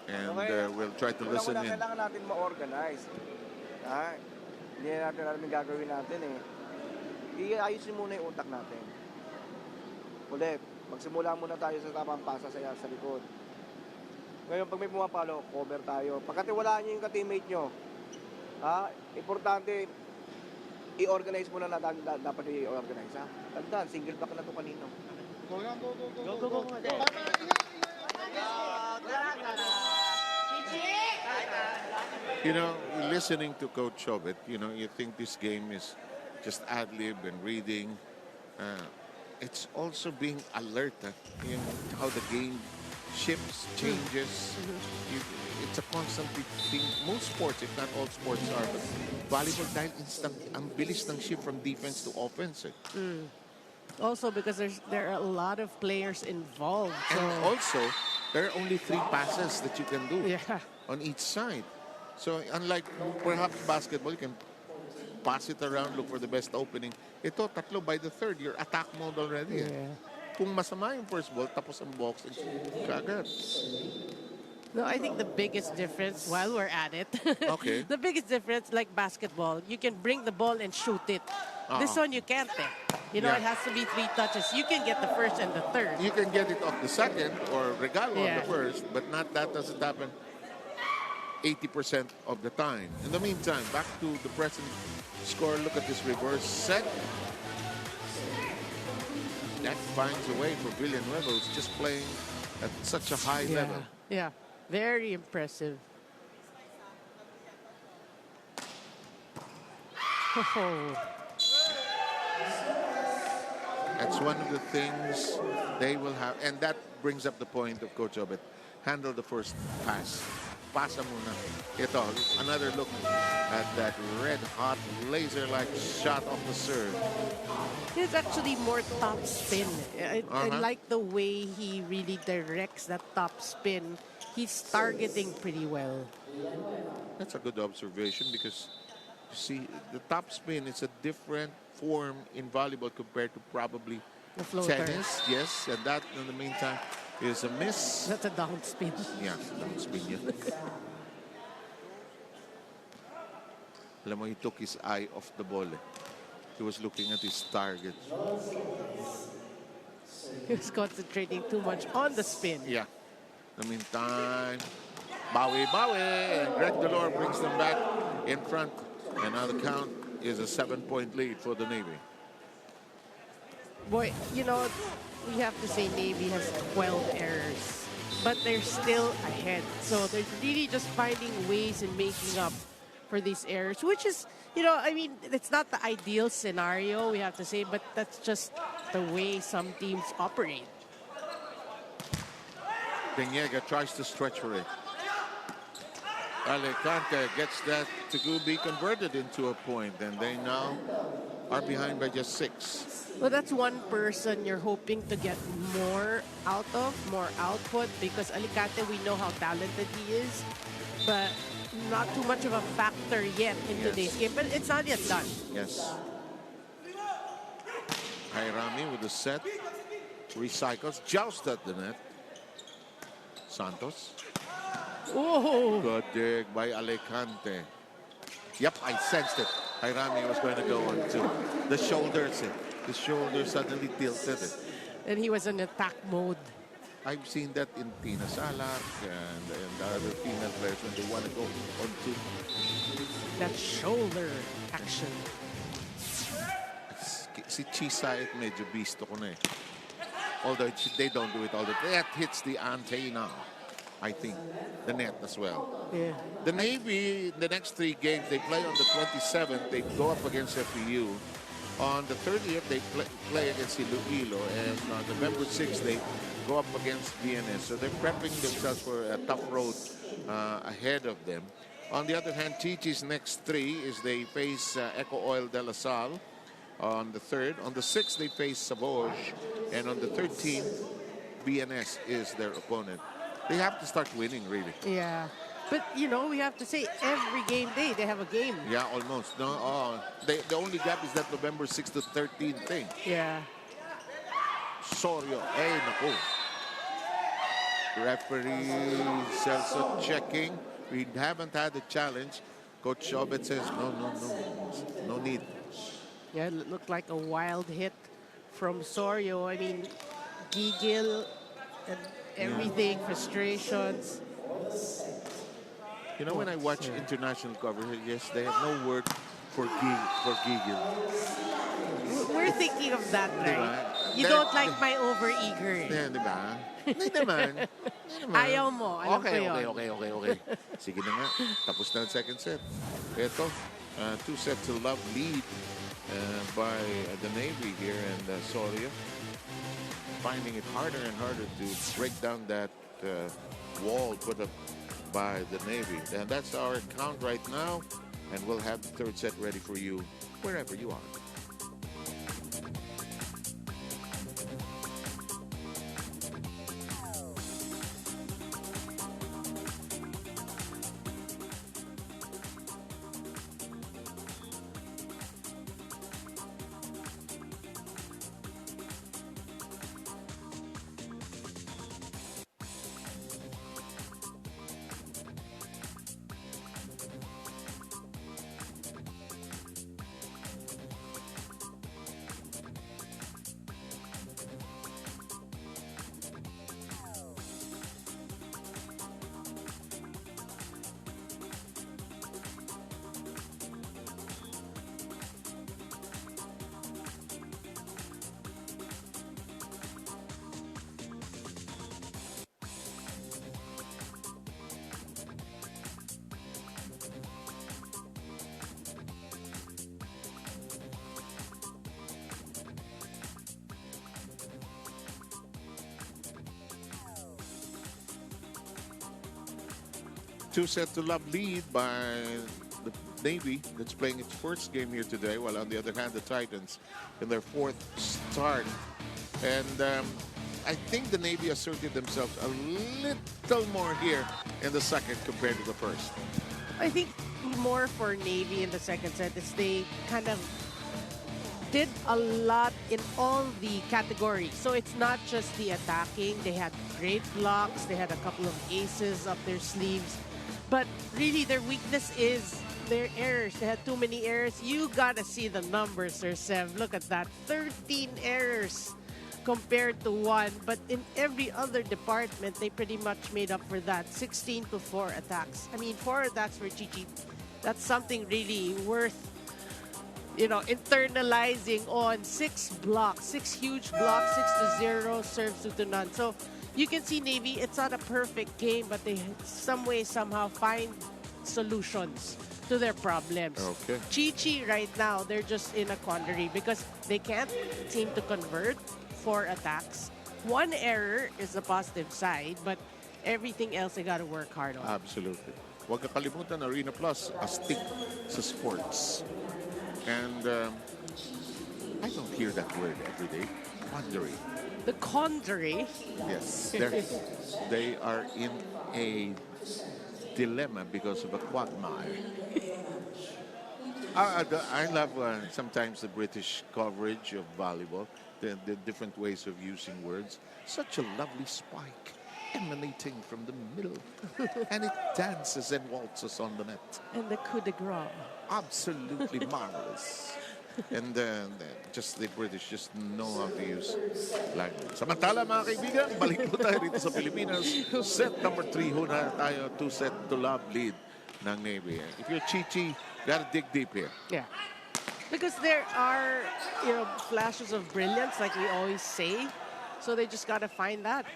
And we'll try to listen in. Kailangan natin ma-organize. Hindi natin alam yung gagawin natin eh. Iayusin muna yung utak natin. Ulit, magsimula muna tayo sa tamang pasa sa likod. Ngayon, pag may pumapalo, cover tayo. Pagkatiwalaan nyo yung ka-teammate nyo, importante, i-organize muna na dapat i-organize. Tandaan, single back na to kanino. Go. You know, listening to Coach Chobet, you know, you think this game is just ad-lib and reading. It's also being alert, you know, how the game shifts, changes. It's a constant thing. Most sports, if not all sports are, but volleyball dahil instant, ang bilis ng shift from defense to offense. Also because there are a lot of players involved. So. And also, there are only 3 passes that you can do on each side. So unlike perhaps basketball, you can pass it around, look for the best opening. Ito, tatlo by the third, you're attack mode already. Kung masama yung first ball, tapos ang boxing, kagad. No, I think the biggest difference, while we're at it, Okay. the biggest difference, like basketball, you can bring the ball and shoot it. This one, you can't. You know, it has to be 3 touches. You can get the first and the third. You can get it off the second or regalo on the first, but that doesn't happen 80% of the time. In the meantime, back to the present score. Look at this reverse set. That finds a way for Villanueva, who's just playing at such a high level. Yeah, very impressive. That's one of the things they will have, and that brings up the point of Coach Obet. Handle the first pass. Pasa muna. Ito, another look at that red-hot, laser-like shot off the serve. It's actually more top spin. I like the way he really directs that top spin. He's targeting pretty well. That's a good observation because, you see, the top spin is a different form in volleyball compared to probably The floater. tennis. Yes, and that, in the meantime, is a miss. That's a down spin. Yeah, down spin yun. Alam mo, he took his eye off the ball. He was looking at his target. He was concentrating too much on the spin. Yeah. In the meantime, Bawi. And Greg Delore brings them back in front. And now the count is a 7-point lead for the Navy. Boy, you know, we have to say Navy has 12 errors, but they're still ahead. So they're really just finding ways and making up for these errors, which is, you know, I mean, it's not the ideal scenario, we have to say, but that's just the way some teams operate. Piniega tries to stretch for it. Alicante gets that to be converted into a point, and they now are behind by just 6. Well, that's one person you're hoping to get more out of, more output, because Alicante, we know how talented he is, but not too much of a factor yet in today's game. But it's not yet done. Yes. Jairami with the set. Recycles. Joust at the net. Santos. Oh, Good dig by Alicante. Yep, I sensed it. Jairami was going to go on to the shoulders. The shoulder suddenly tilted. and he was in attack mode. I've seen that in Tina Salak and the other female players when they want to go on to That shoulder action. si Chisa at medyo bisto ko na eh. Although they don't do it all the time. That hits the antenna. I think the net as well. Yeah. The Navy, the next 3 games, they play on the 27th. They go up against FPU. On the 30th, they play against Iloilo. And on November 6th, they go up against BNS. So they're prepping themselves for a tough road ahead of them. On the other hand, Chi-Chi's next 3 is they face Eco Oil de La Salle on the 3rd. On the 6th, they face Saboge. And on the 13th, BNS is their opponent. They have to start winning, really. Yeah. But, you know, we have to say every game day, they have a game. Yeah, almost. No, the only gap is that November 6th to 13th thing. Yeah. Sorio. Hey, naku. Referee Celso checking. We haven't had a challenge. Coach Chobet says, no need. Yeah, it looked like a wild hit from Sorio. I mean, giggle and everything, frustrations. You know, when I watch international coverage, yes, they have no word for giggle. We're thinking of that, right? Diba? You don't like my over-eager. Yeah, di ba? Hindi naman. Ayaw mo. Alam ko Okay. yun. Sige na nga. Tapos na ang second set. Ito, 2 set to love lead by the Navy here, and Soria finding it harder and harder to break down that wall put up by the Navy. And that's our count right now, and we'll have the 3rd set ready for you wherever you are. Two set to love lead by the Navy that's playing its first game here today, while on the other hand, the Titans in their 4th start. And I think the Navy asserted themselves a little more here in the second compared to the first. I think more for Navy in the second set is they kind of did a lot in all the categories. So it's not just the attacking. They had great blocks. They had a couple of aces up their sleeves. But really, their weakness is their errors. They had too many errors. You gotta see the numbers, Sir Sev. Look at that. 13 errors compared to 1. But in every other department, they pretty much made up for that. 16 to 4 attacks. I mean, 4 attacks for Chi-Chi. That's something really worth, you know, internalizing on 6 blocks. 6 huge blocks, 6-0, serves 2-0. So you can see Navy, it's not a perfect game, but they some way, somehow find solutions to their problems. Okay. Chi-Chi right now, they're just in a quandary because they can't seem to convert 4 attacks. 1 error is the positive side, but everything else they got to work hard on. Absolutely. Huwag kakalimutan, Arena Plus, astig sa sports. And I don't hear that word every day. Quandary. The Conjury. Yes, they are in a dilemma because of a quagmire. I love sometimes the British coverage of volleyball, the different ways of using words. Such a lovely spike emanating from the middle, and it dances and waltzes on the net. And the coup de grace. Absolutely marvelous. And just the British just know how to use language. Samantala mga kaibigan, balik po tayo rito sa Pilipinas. Set number 3 ho na tayo, 2-set to love lead ng Navy. If you're Chi-Chi, gotta dig deep here. Yeah. Because there are, flashes of brilliance, like we always say. So they just gotta find that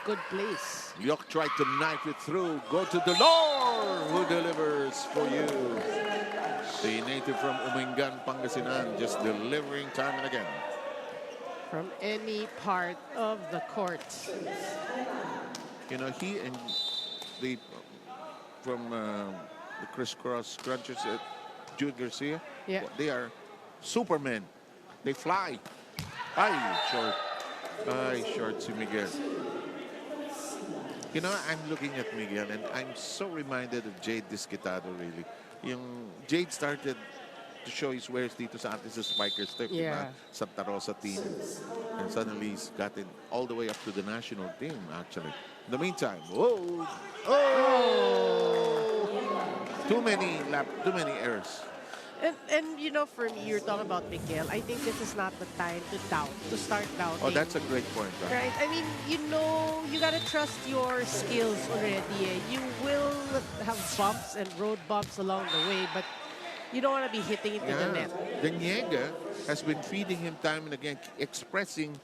good place. Lyok tried to knife it through. Go to the Lord who delivers for you. The native from Umingan, Pangasinan, just delivering time and again. From any part of the court. He and the from the crisscross crunchers at Jude Garcia, Yeah. they are supermen. They fly. Ay, short. Ay, short si Miguel. I'm looking at Miguel and I'm so reminded of Jade Disquitado, really. Jade started to show his wares dito sa atin sa Spikers Tip, Yeah. Santa Rosa team. And suddenly he's gotten all the way up to the national team, actually. In the meantime, whoa! Oh! Too many errors. And for me, you're talking about Miguel. I think this is not the time to start doubting. Oh, that's a great point, right? Right? I mean, you gotta trust your skills already. You will have bumps and road bumps along the way, but you don't want to be hitting into the net. Daniega has been feeding him time and again, expressing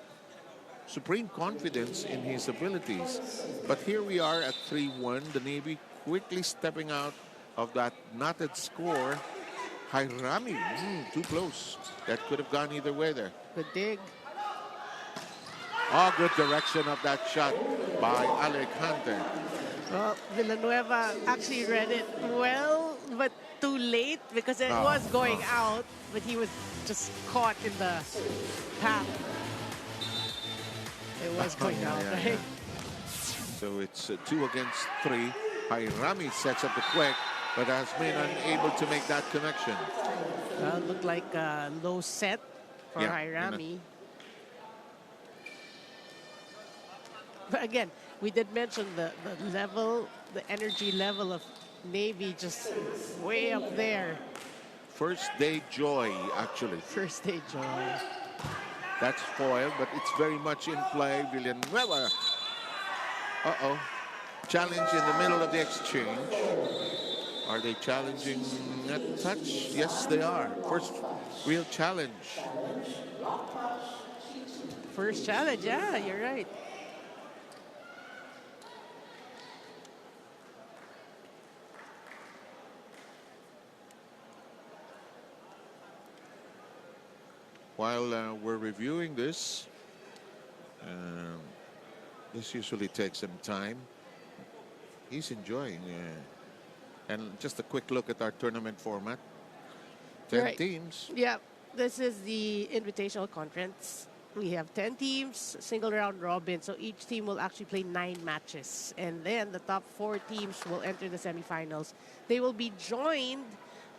supreme confidence in his abilities. But here we are at 3-1. The Navy quickly stepping out of that knotted score. Jairami, too close. That could have gone either way there. Good dig. Oh, good direction of that shot by Alec Hunter. Well, Villanueva actually read it well, but too late because it was going out, but he was just caught in the path. It was going out, right? So it's 2 against 3. Jairami sets up the quick, but has been unable to make that connection. Looked like a low set for Jairami. But again, we did mention the energy level of Navy just way up there. First day joy, actually. First day joy. That's foiled, but it's very much in play. Villanueva. Uh-oh. Challenge in the middle of the exchange. Are they challenging that touch? Yes, they are. First real challenge. First challenge, yeah, you're right. While we're reviewing this usually takes some time. He's enjoying. And just a quick look at our tournament format. 10 teams. Yeah, this is the Invitational Conference. We have 10 teams, single round robin. So each team will actually play 9 matches. And then the top 4 teams will enter the semifinals. They will be joined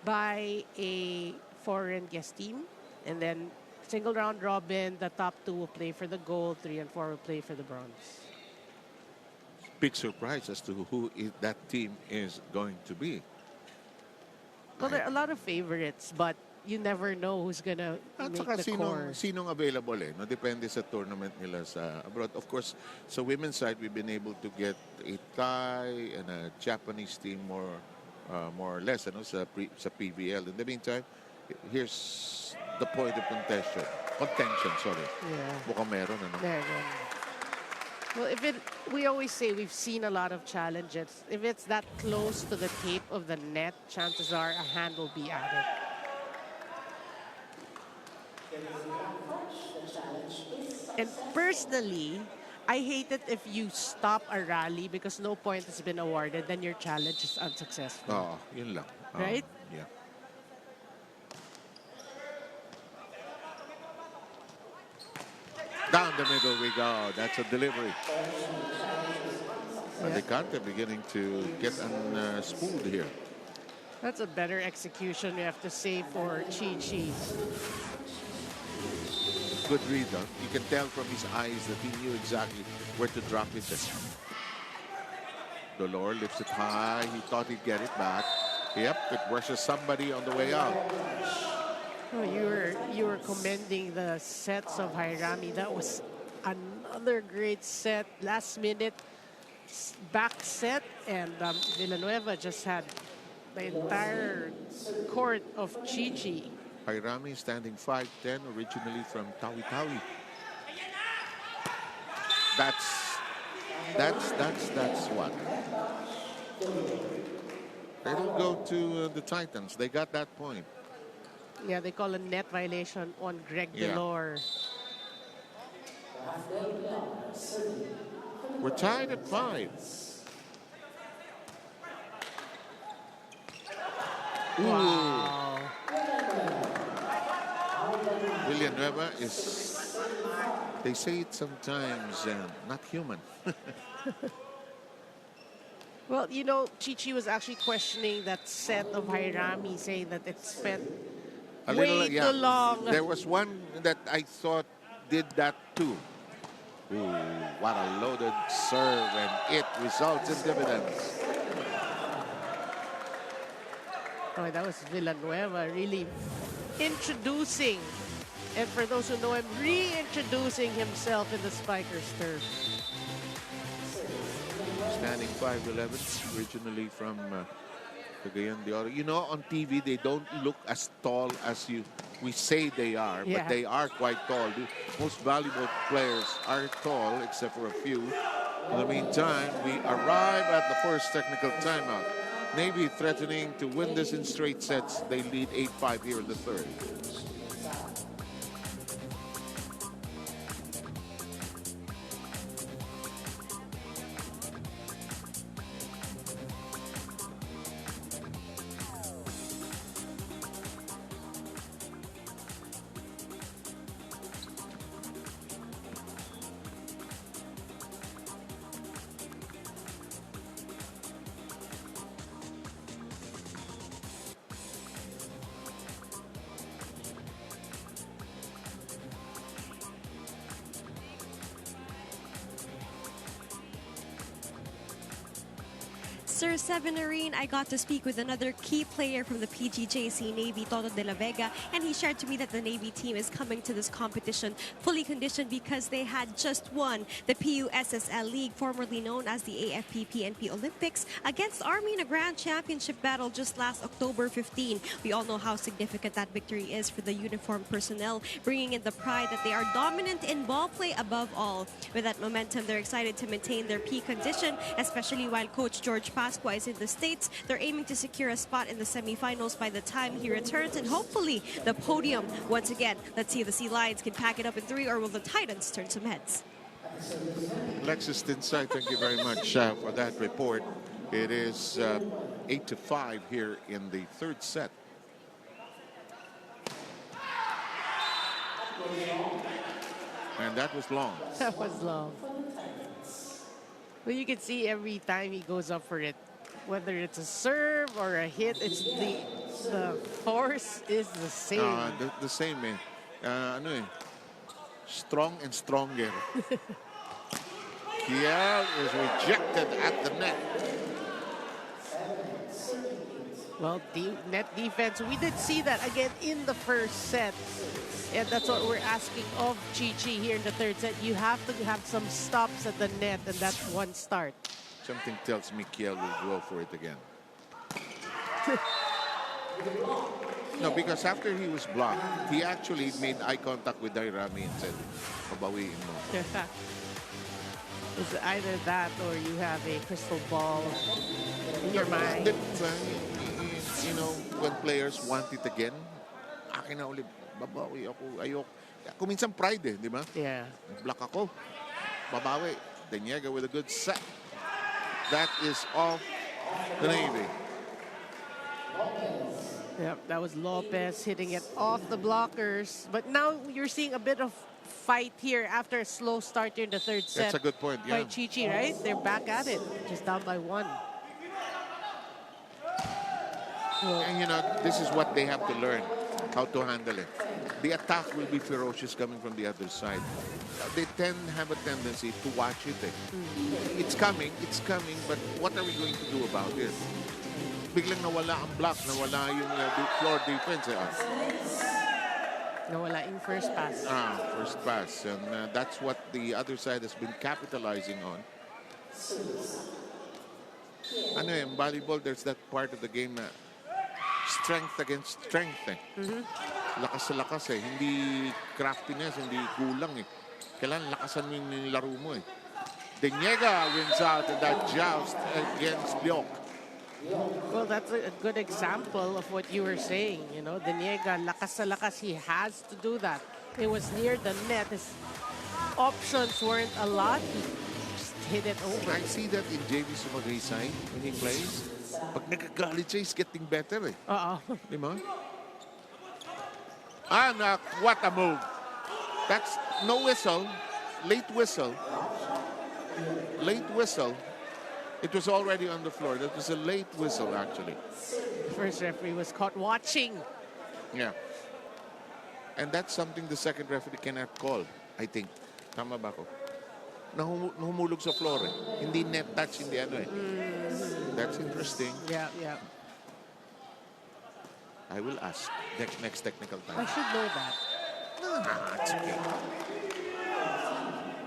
by a foreign guest team. And then single round robin, the top 2 will play for the gold, 3 and 4 will play for the bronze. Big surprise as to who that team is going to be. Well, there are a lot of favorites, but you never know who's gonna At make saka the core. sinong available No? Depende sa tournament nila sa abroad. Of course, sa women's side, we've been able to get a Thai and a Japanese team more or less sa PVL. In the meantime, here's the point of contention. Yeah. Mukhang meron, There. Well, we always say we've seen a lot of challenges. If it's that close to the tape of the net, chances are a hand will be added. And personally, I hate it if you stop a rally because no point has been awarded, then your challenge is unsuccessful. Oh, yun lang. Right? Yeah. Down the middle we go. That's a delivery. And the counter beginning to get unspooled here. That's a better execution, we have to say, for Chi-Chi. Good read, huh? You can tell from his eyes that he knew exactly where to drop it. Dolor lifts it high. He thought he'd get it back. Yep, it rushes somebody on the way out. Oh, you were commending the sets of Hairami. That was another great set. Last minute back set, and Villanueva just had the entire court of Chi-Chi. Hairami standing 5'10", originally from Tawi-Tawi. That's what. They don't go to the Titans. They got that point. Yeah, they call a net violation on Greg Delor. We're tied at 5. Wow. Villanueva is, they say it sometimes, not human. Well, you know, Chi-Chi was actually questioning that set of Hairami, saying that it spent way too long. There was one that I thought did that too. Ooh, what a loaded serve, and it results in dividends. Oh, that was Villanueva really introducing, and for those who know him, reintroducing himself in the Spikers turf. Standing 5'11", originally from Cagayan de Oro. You know, on TV they don't look as tall as we say they are, but they are quite tall. The most valuable players are tall, except for a few. In the meantime, we arrive at the first technical timeout. Navy threatening to win this in straight sets. They lead 8-5 here in the third. Sir Sevenarine, I got to speak with another key player from the PGJC Navy, Toto de la Vega, and he shared to me that the Navy team is coming to this competition fully conditioned because they had just won the PUSSL League, formerly known as the AFP PNP Olympics, against Army in a grand championship battle just last October 15. We all know how significant that victory is for the uniformed personnel, bringing in the pride that they are dominant in ball play above all. With that momentum, they're excited to maintain their peak condition, especially while Coach George Pasqua is in the States. They're aiming to secure a spot in the semifinals by the time he returns, and hopefully the podium once again. Let's see if the Sea Lions can pack it up in 3, or will the Titans turn some heads? Alexis Tinsay, thank you very much for that report. It is 8-5 here in the third set. And that was long. That was long. Well, you can see every time he goes up for it, whether it's a serve or a hit, it's the force is the same. The same, strong and stronger. Kiel is rejected at the net. Well, net defense, we did see that again in the first set. And that's what we're asking of Chi-Chi here in the third set. You have to have some stops at the net, and that's one start. Something tells me Kiel will go for it again. No, because after he was blocked, he actually made eye contact with Dairami and said, "Pabawiin mo." It's either that or you have a crystal ball in your mind. You know, when players want it again, akin na ulit, babawi ako, ayok. Kung minsan pride di ba? Yeah. Block ako. babawi. Deniega with a good set. That is off the Navy. Yep, that was Lopez hitting it off the blockers. But now you're seeing a bit of fight here after a slow start here in the third set. That's a good point, By yeah. Chi-Chi, right? They're back at it, just down by 1. And you know, this is what they have to learn, how to handle it. The attack will be ferocious coming from the other side. They have a tendency to watch it. It's coming, but what are we going to do about it? Biglang nawala ang block, nawala yung floor defense. Nawala yung first pass. First pass. And that's what the other side has been capitalizing on. Ano in volleyball, there's that part of the game na strength against strength. Lakas sa lakas eh. Hindi craftiness, hindi kulang eh. Kailangan lakasan mo yung laro mo eh. Deniega wins out in that joust against Biok. Well, that's a good example of what you were saying. You know, Deniega, lakas sa lakas, he has to do that. It was near the net. His options weren't a lot. He just hit it over. I see that in JV Sumagaysay when he plays. Pag nagagalit siya, he's getting better eh. Di ba? And what a move. That's no whistle. Late whistle. Late whistle. It was already on the floor. That was a late whistle, actually. First referee was caught watching. Yeah. And that's something the second referee cannot call, I think. Tama ba ko? Nahumulog sa floor eh. Hindi net touch, hindi ano eh. That's interesting. Yeah, yeah. I will ask next technical I time. should know that. It's okay.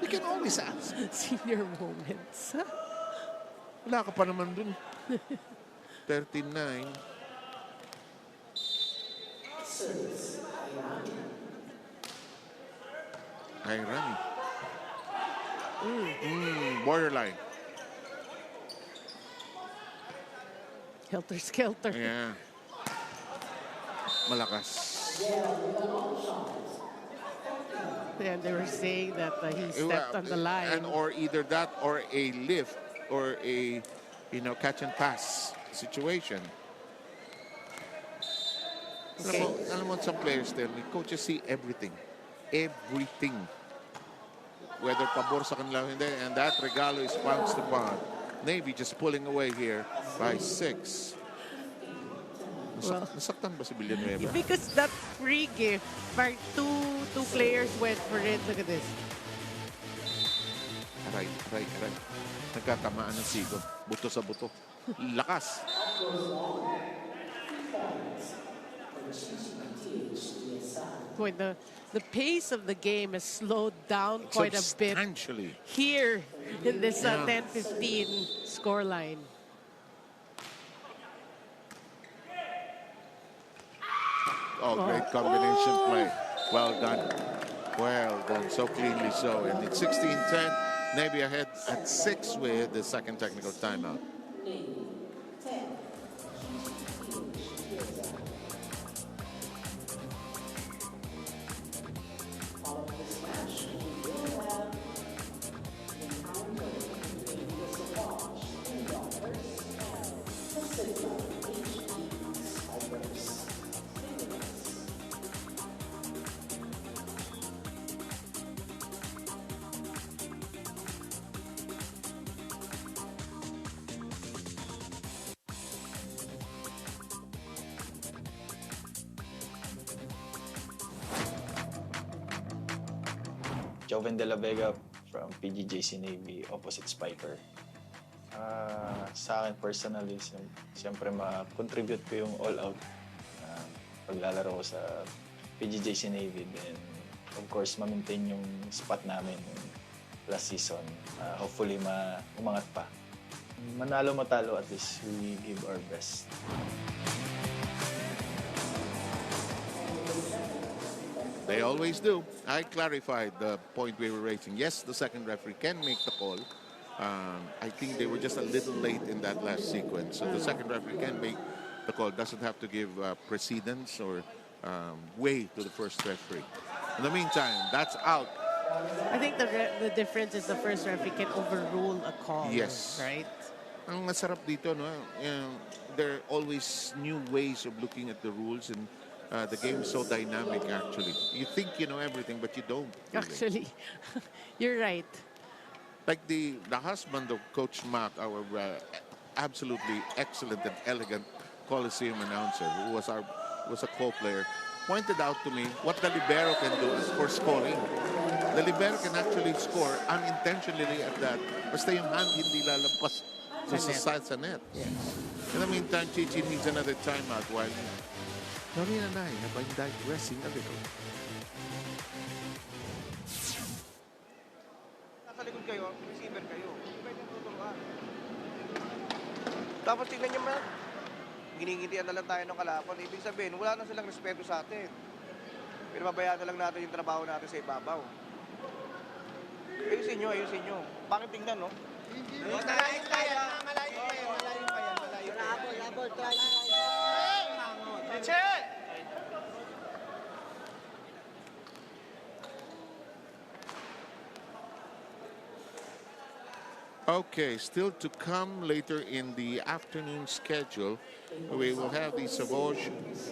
We can always ask. Senior moments. Wala ka pa naman dun. 39. Irony. Borderline. Helter-skelter. Yeah. Malakas. And they were saying that he stepped on the line. And or either that or a lift or a, catch and pass situation. Okay. Alam mo, some players tell me, coaches see everything. Everything. Whether pabor sa kanila o hindi. And that regalo is pounced upon. Navy just pulling away here by 6. Nasaktan ba si Villanueva? Because that free gift, where two players went for it. Look at this. Aray. Nagkatamaan ng sigo. Buto sa buto. Lakas. Boy, the pace of the game has slowed down quite a bit Substantially. here in this 10-15 scoreline. Oh, great combination play. Well done. Well done. So cleanly so. And it's 16-10. Navy ahead at 6 with the second technical timeout. Joven De La Vega from PGJC Navy, opposite Spiker. Sa akin personally, siyempre ma-contribute ko yung all-out paglalaro ko sa PGJC Navy. Then, of course, ma-maintain yung spot namin last season. Hopefully, umangat pa. Manalo matalo, at least we give our best. They always do. I clarified the point we were raising. Yes, the second referee can make the call. I think they were just a little late in that last sequence. So the second referee can make the call. Doesn't have to give precedence or way to the first referee. In the meantime, that's out I think the difference is the first referee can overrule a call. Yes. Right? Ang masarap dito, no? There are always new ways of looking at the rules, and the game is so dynamic, actually. You think you know everything, but you don't. Really. Actually, you're right. Like the husband of Coach Mack, our absolutely excellent and elegant Coliseum announcer, who was a co-player, pointed out to me what the libero can do for scoring. The libero can actually score unintentionally at that. Basta yung hand hindi lalampas sa net. Yes. In the meantime, Chi-Chi needs another timeout while Lorena and I have been digressing a little. Nasa likod kayo, receiver kayo. Hindi pwede tuturuan. Tapos tingnan niyo man, giningintian na lang tayo ng kalaban. Ibig sabihin, wala na silang respeto sa atin. Pero babayaan na lang natin yung trabaho natin sa ibabaw. Ayusin nyo. Bakit tingnan, no? Malayo pa yan. Labor, try. Okay, still to come later in the afternoon schedule, we will have the Savage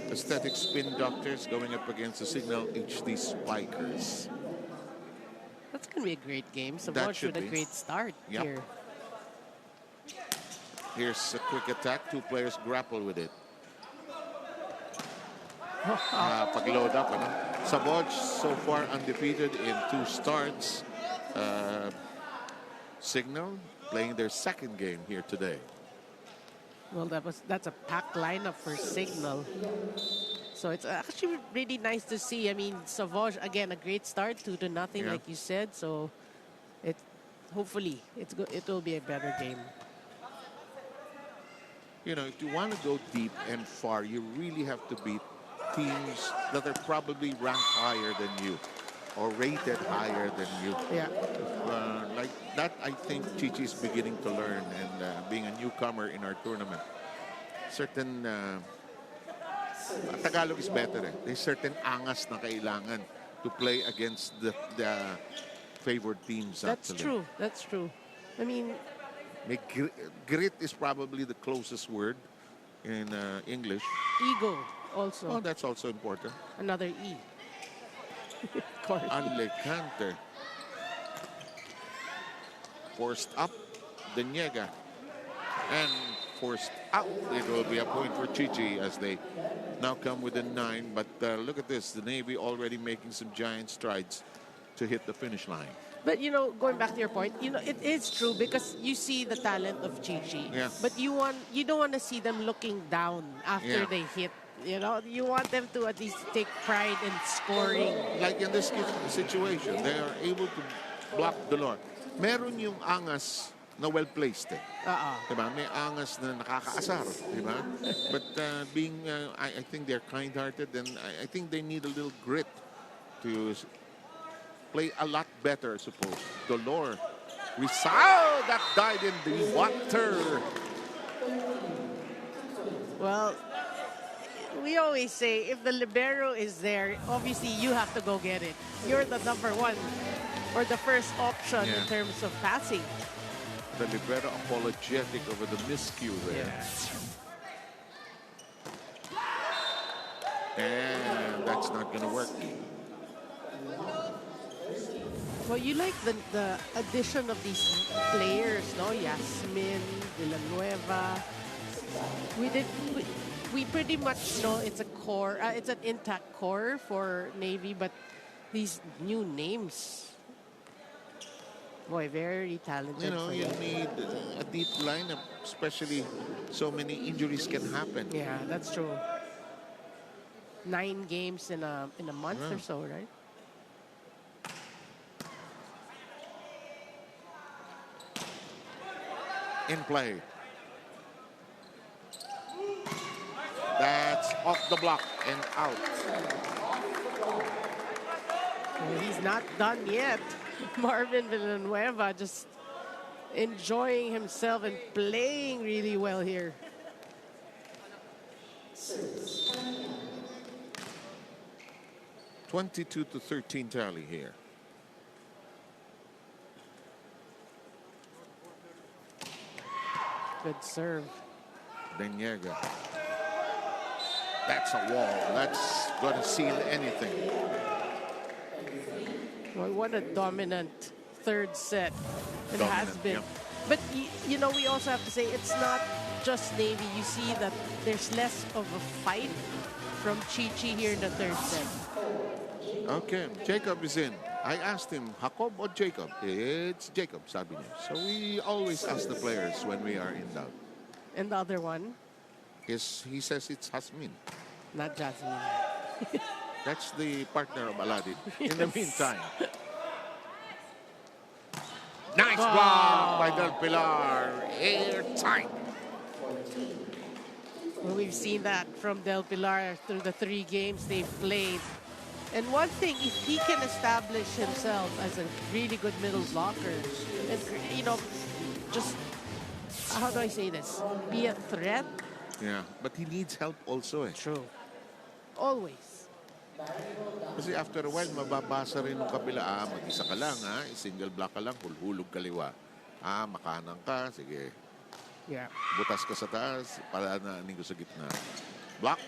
Aesthetic Spin Doctors going up against the Signal HD Spikers. That's going to be a great game. That Savage should with a be. great start Yep. here. Here's a quick attack. Two players grapple with it. Pag-load up. Ano? Savage so far undefeated in 2 starts. Signal playing their second game here today. Well, that's a packed lineup for Signal. So it's actually really nice to see. I mean, Savage, again, a great start, 2-0, Yeah. like you said. So hopefully it will be a better game. You know, if you want to go deep and far, you really have to beat teams that are probably ranked higher than you or rated higher than you. Yeah. Like that, I think Chi-Chi is beginning to learn, and being a newcomer in our tournament. Certain Tagalog is better. There's certain angas na kailangan to play against the favored teams. That's actually. true. That's true. I mean, Grit is probably the closest word in English. ego also. Oh, that's also important. Another E. Of course. Alicante. Forced up, Deniega. And forced out. It will be a point for Chi-Chi as they now come with a 9. But look at this. The Navy already making some giant strides to hit the finish line. But, you know, going back to your point, you know, it is true because you see the talent of Chi-Chi. Yeah. But you don't want to see them looking down after Yeah. they hit. You know, you want them to at least take pride in scoring. Like in this situation, they are able to block the Lord. Meron yung angas na well-placed eh. Diba? May angas na nakakaasar. Diba? But I think they're kind-hearted, and I think they need a little grit to play a lot better, I suppose. Dolor. Rizal that died in the water. Well, we always say if the libero is there, obviously you have to go get it. You're the number one or the first option in terms of passing. The libero apologetic over the miscue there. And that's not going to work. Well, you like the addition of these players, no? Yasmin, Villanueva. We pretty much know it's a core, it's an intact core for Navy, but these new names, boy, very talented. You know, you need a deep lineup, especially so many injuries can happen. Yeah, that's true. 9 games in a month or so, right? In play. That's off the block and out. Well, he's not done yet. Marvin Villanueva just enjoying himself and playing really well here. (22-13) tally here. Good serve. Deniega. That's a wall. That's going to seal anything. Well, what a dominant third set it has Dominant, been. yeah. But you know, we also have to say it's not just Navy. You see that there's less of a fight from Chi-Chi here in the third set. Okay, Jacob is in. I asked him, Jacob or Jacob? It's Jacob, sabi niya. So we always ask the players when we are in doubt. And the other one, He says it's Hasmin. not Jasmine. That's the partner of Aladdin. In the meantime. Nice block by Del Pilar. Airtight. Well, we've seen that from Del Pilar through the 3 games they've played. And one thing, if he can establish himself as a really good middle blocker, and you know, just how do I say this? Be a threat. Yeah, but he needs help also eh. True. Always. Kasi after a while, mababasa rin ng kabila. Mag-isa ka lang ha. Single block ka lang, hulhulog kaliwa. Makanan ka, sige. Yeah. Butas ka sa taas, para na aning ko sa gitna. Block.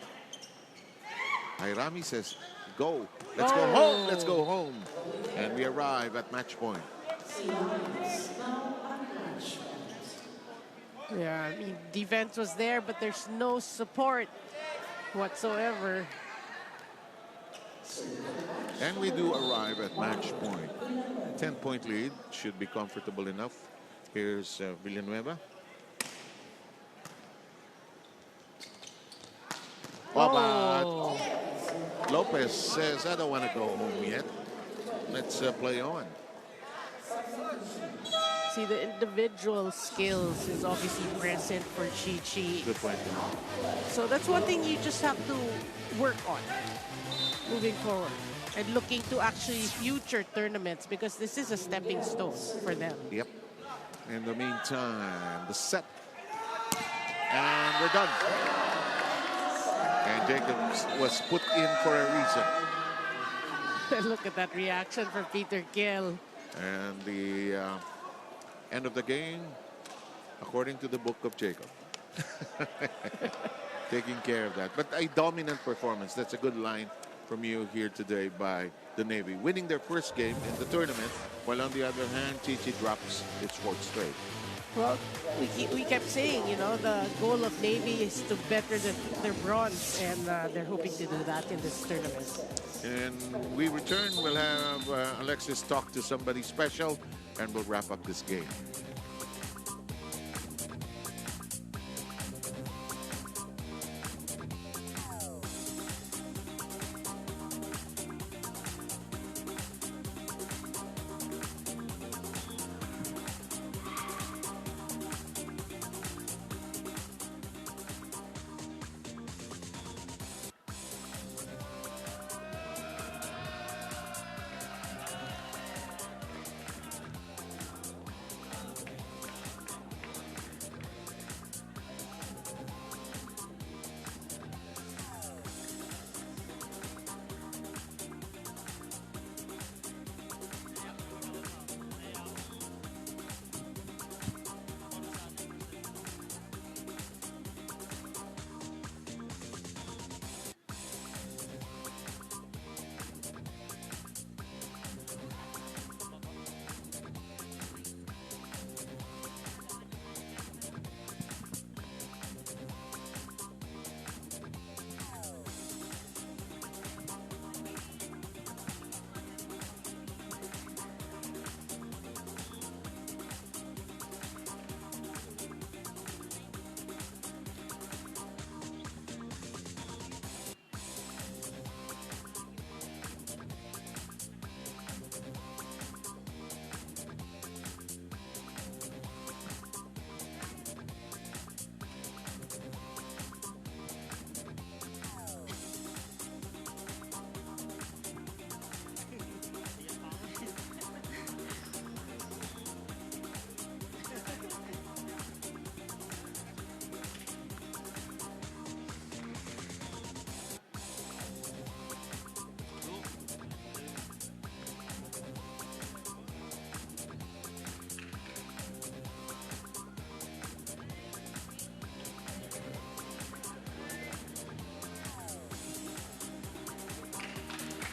Rami says, go. Let's go home. Let's go home. And we arrive at match point. Yeah, I mean, defense was there, but there's no support whatsoever. And we do arrive at match point. 10-point lead should be comfortable enough. Here's Villanueva. Oh. But Lopez says, I don't want to go home yet. Let's play on. See, the individual skills is obviously present for Chi-Chi. Good point. So that's one thing you just have to work on moving forward and looking to actually future tournaments, because this is a stepping stone for them. Yep. In the meantime, the set. And we're done. And Jacobs was put in for a reason. Look at that reaction from Peter Gill. And the end of the game, according to the book of Jacob. Taking care of that. But a dominant performance. That's a good line from you here today by the Navy. Winning their first game in the tournament, while on the other hand, Chi-Chi drops its 4th straight. Well, we kept saying, you know, the goal of Navy is to better their bronze, and they're hoping to do that in this tournament. And we return, we'll have Alexis talk to somebody special, and we'll wrap up this game.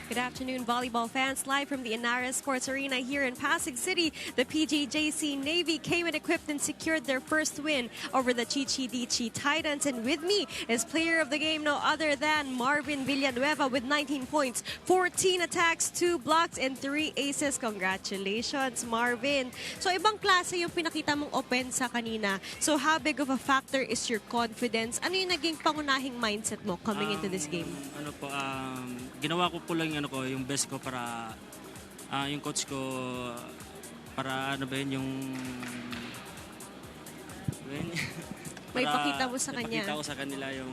Good afternoon, volleyball fans. Live from the Inara Sports Arena here in Pasig City, the PGJC Navy came and equipped and secured their first win over the Chi-Chi DHTSI Titans. And with me is player of the game, no other than Marvin Villanueva with 19 points, 14 attacks, 2 blocks, and 3 aces. Congratulations, Marvin. So, ibang klase yung pinakita mong opensa kanina. So, how big of a factor is your confidence? Ano yung naging pangunahing mindset mo coming into this game? Ginawa ko po lang yung best ko para yung coach ko para yung May pakita mo sa kanya. Pakita ko sa kanila yung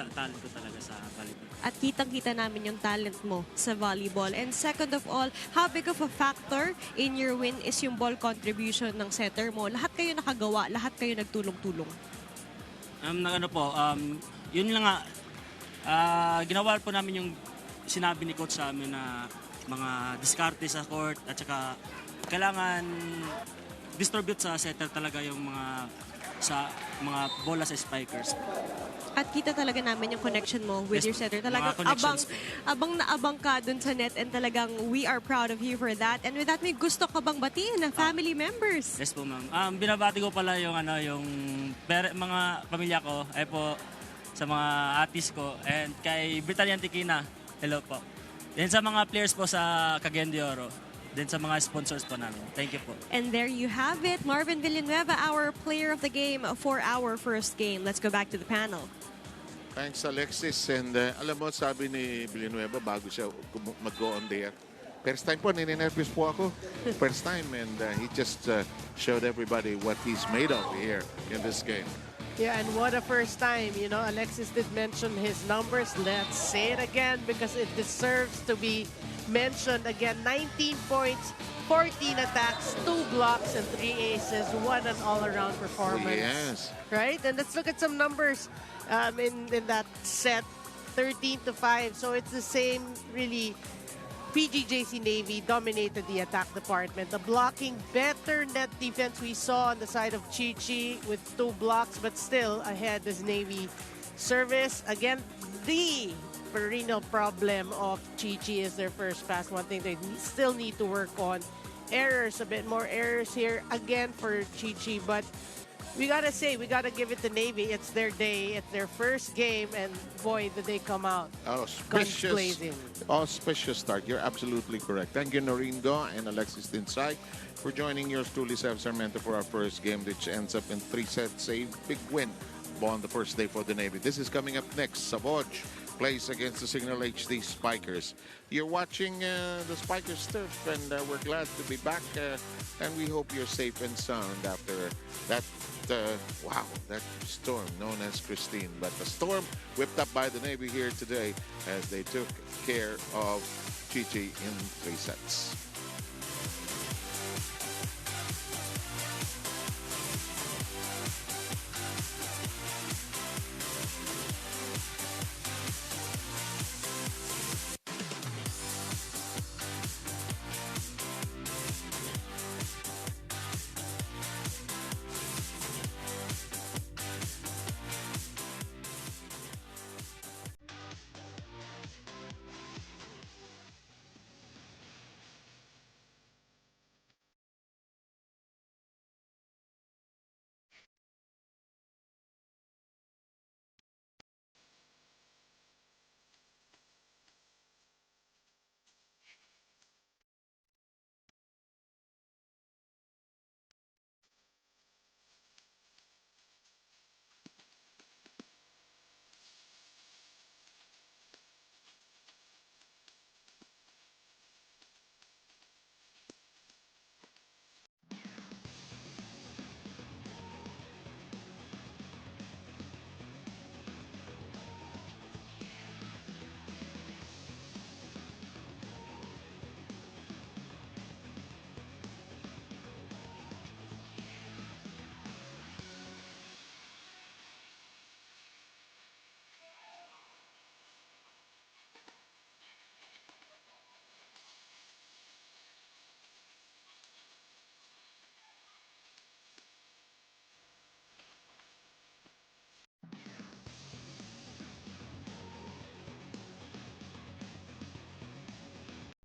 talent ko talaga sa volleyball. At kitang-kita namin yung talent mo sa volleyball. And second of all, how big of a factor in your win is yung ball contribution ng setter mo? Lahat kayo nakagawa, lahat kayo nagtulong-tulong. Yun lang nga, ginawa po namin yung sinabi ni coach sa amin na mga diskarte sa court at saka kailangan distribute sa setter talaga yung mga bola sa spikers. At kita talaga namin yung connection mo with Yes, your setter. mga Talagang connections abang na abang ka dun sa net and talagang we are proud of you for that. And with that, may gusto ka bang batiin ng family members? Yes po, ma'am. Binabati ko pala yung mga pamilya ko ay po sa mga atis ko and kay Britannian Tikina. Hello po. Then sa mga players po sa Cagayan de Oro. Then sa mga sponsors po namin. Thank you po. And there you have it. Marvin Villanueva, our player of the game for our first game. Let's go back to the panel. Thanks, Alexis. And alam mo, sabi ni Villanueva bago siya mag-go on there. First time po, nininervous po ako. First time. And he just showed everybody what he's made of here in this game. Yeah, and what a first time. You know, Alexis did mention his numbers. Let's say it again because it deserves to be mentioned again. 19 points, 14 attacks, 2 blocks, and 3 aces. What an all-around performance. Yes. Right? And let's look at some numbers in that set. 13-5. So it's the same, really. PGJC Navy dominated the attack department. The blocking, better net defense we saw on the side of Chi-Chi with 2 blocks, but still ahead is Navy service. Again, the perennial problem of Chi-Chi is their first pass. One thing they still need to work on. Errors, a bit more errors here again for Chi-Chi, but we gotta say, we gotta give it to Navy. It's their day. It's their first game, and boy, did they come out guns blazing. Auspicious start. You're absolutely correct. Thank you, Noreen Go and Alexis Tinsay, for joining yours truly, Seb Sarmiento, for our first game, which ends up in 3 sets. A big win on the first day for the Navy. This is coming up next. Savoj plays against the Signal HD Spikers. You're watching the Spikers turf, and we're glad to be back. And we hope you're safe and sound after that. That storm known as Christine. But the storm whipped up by the Navy here today as they took care of Chi-Chi in 3 sets.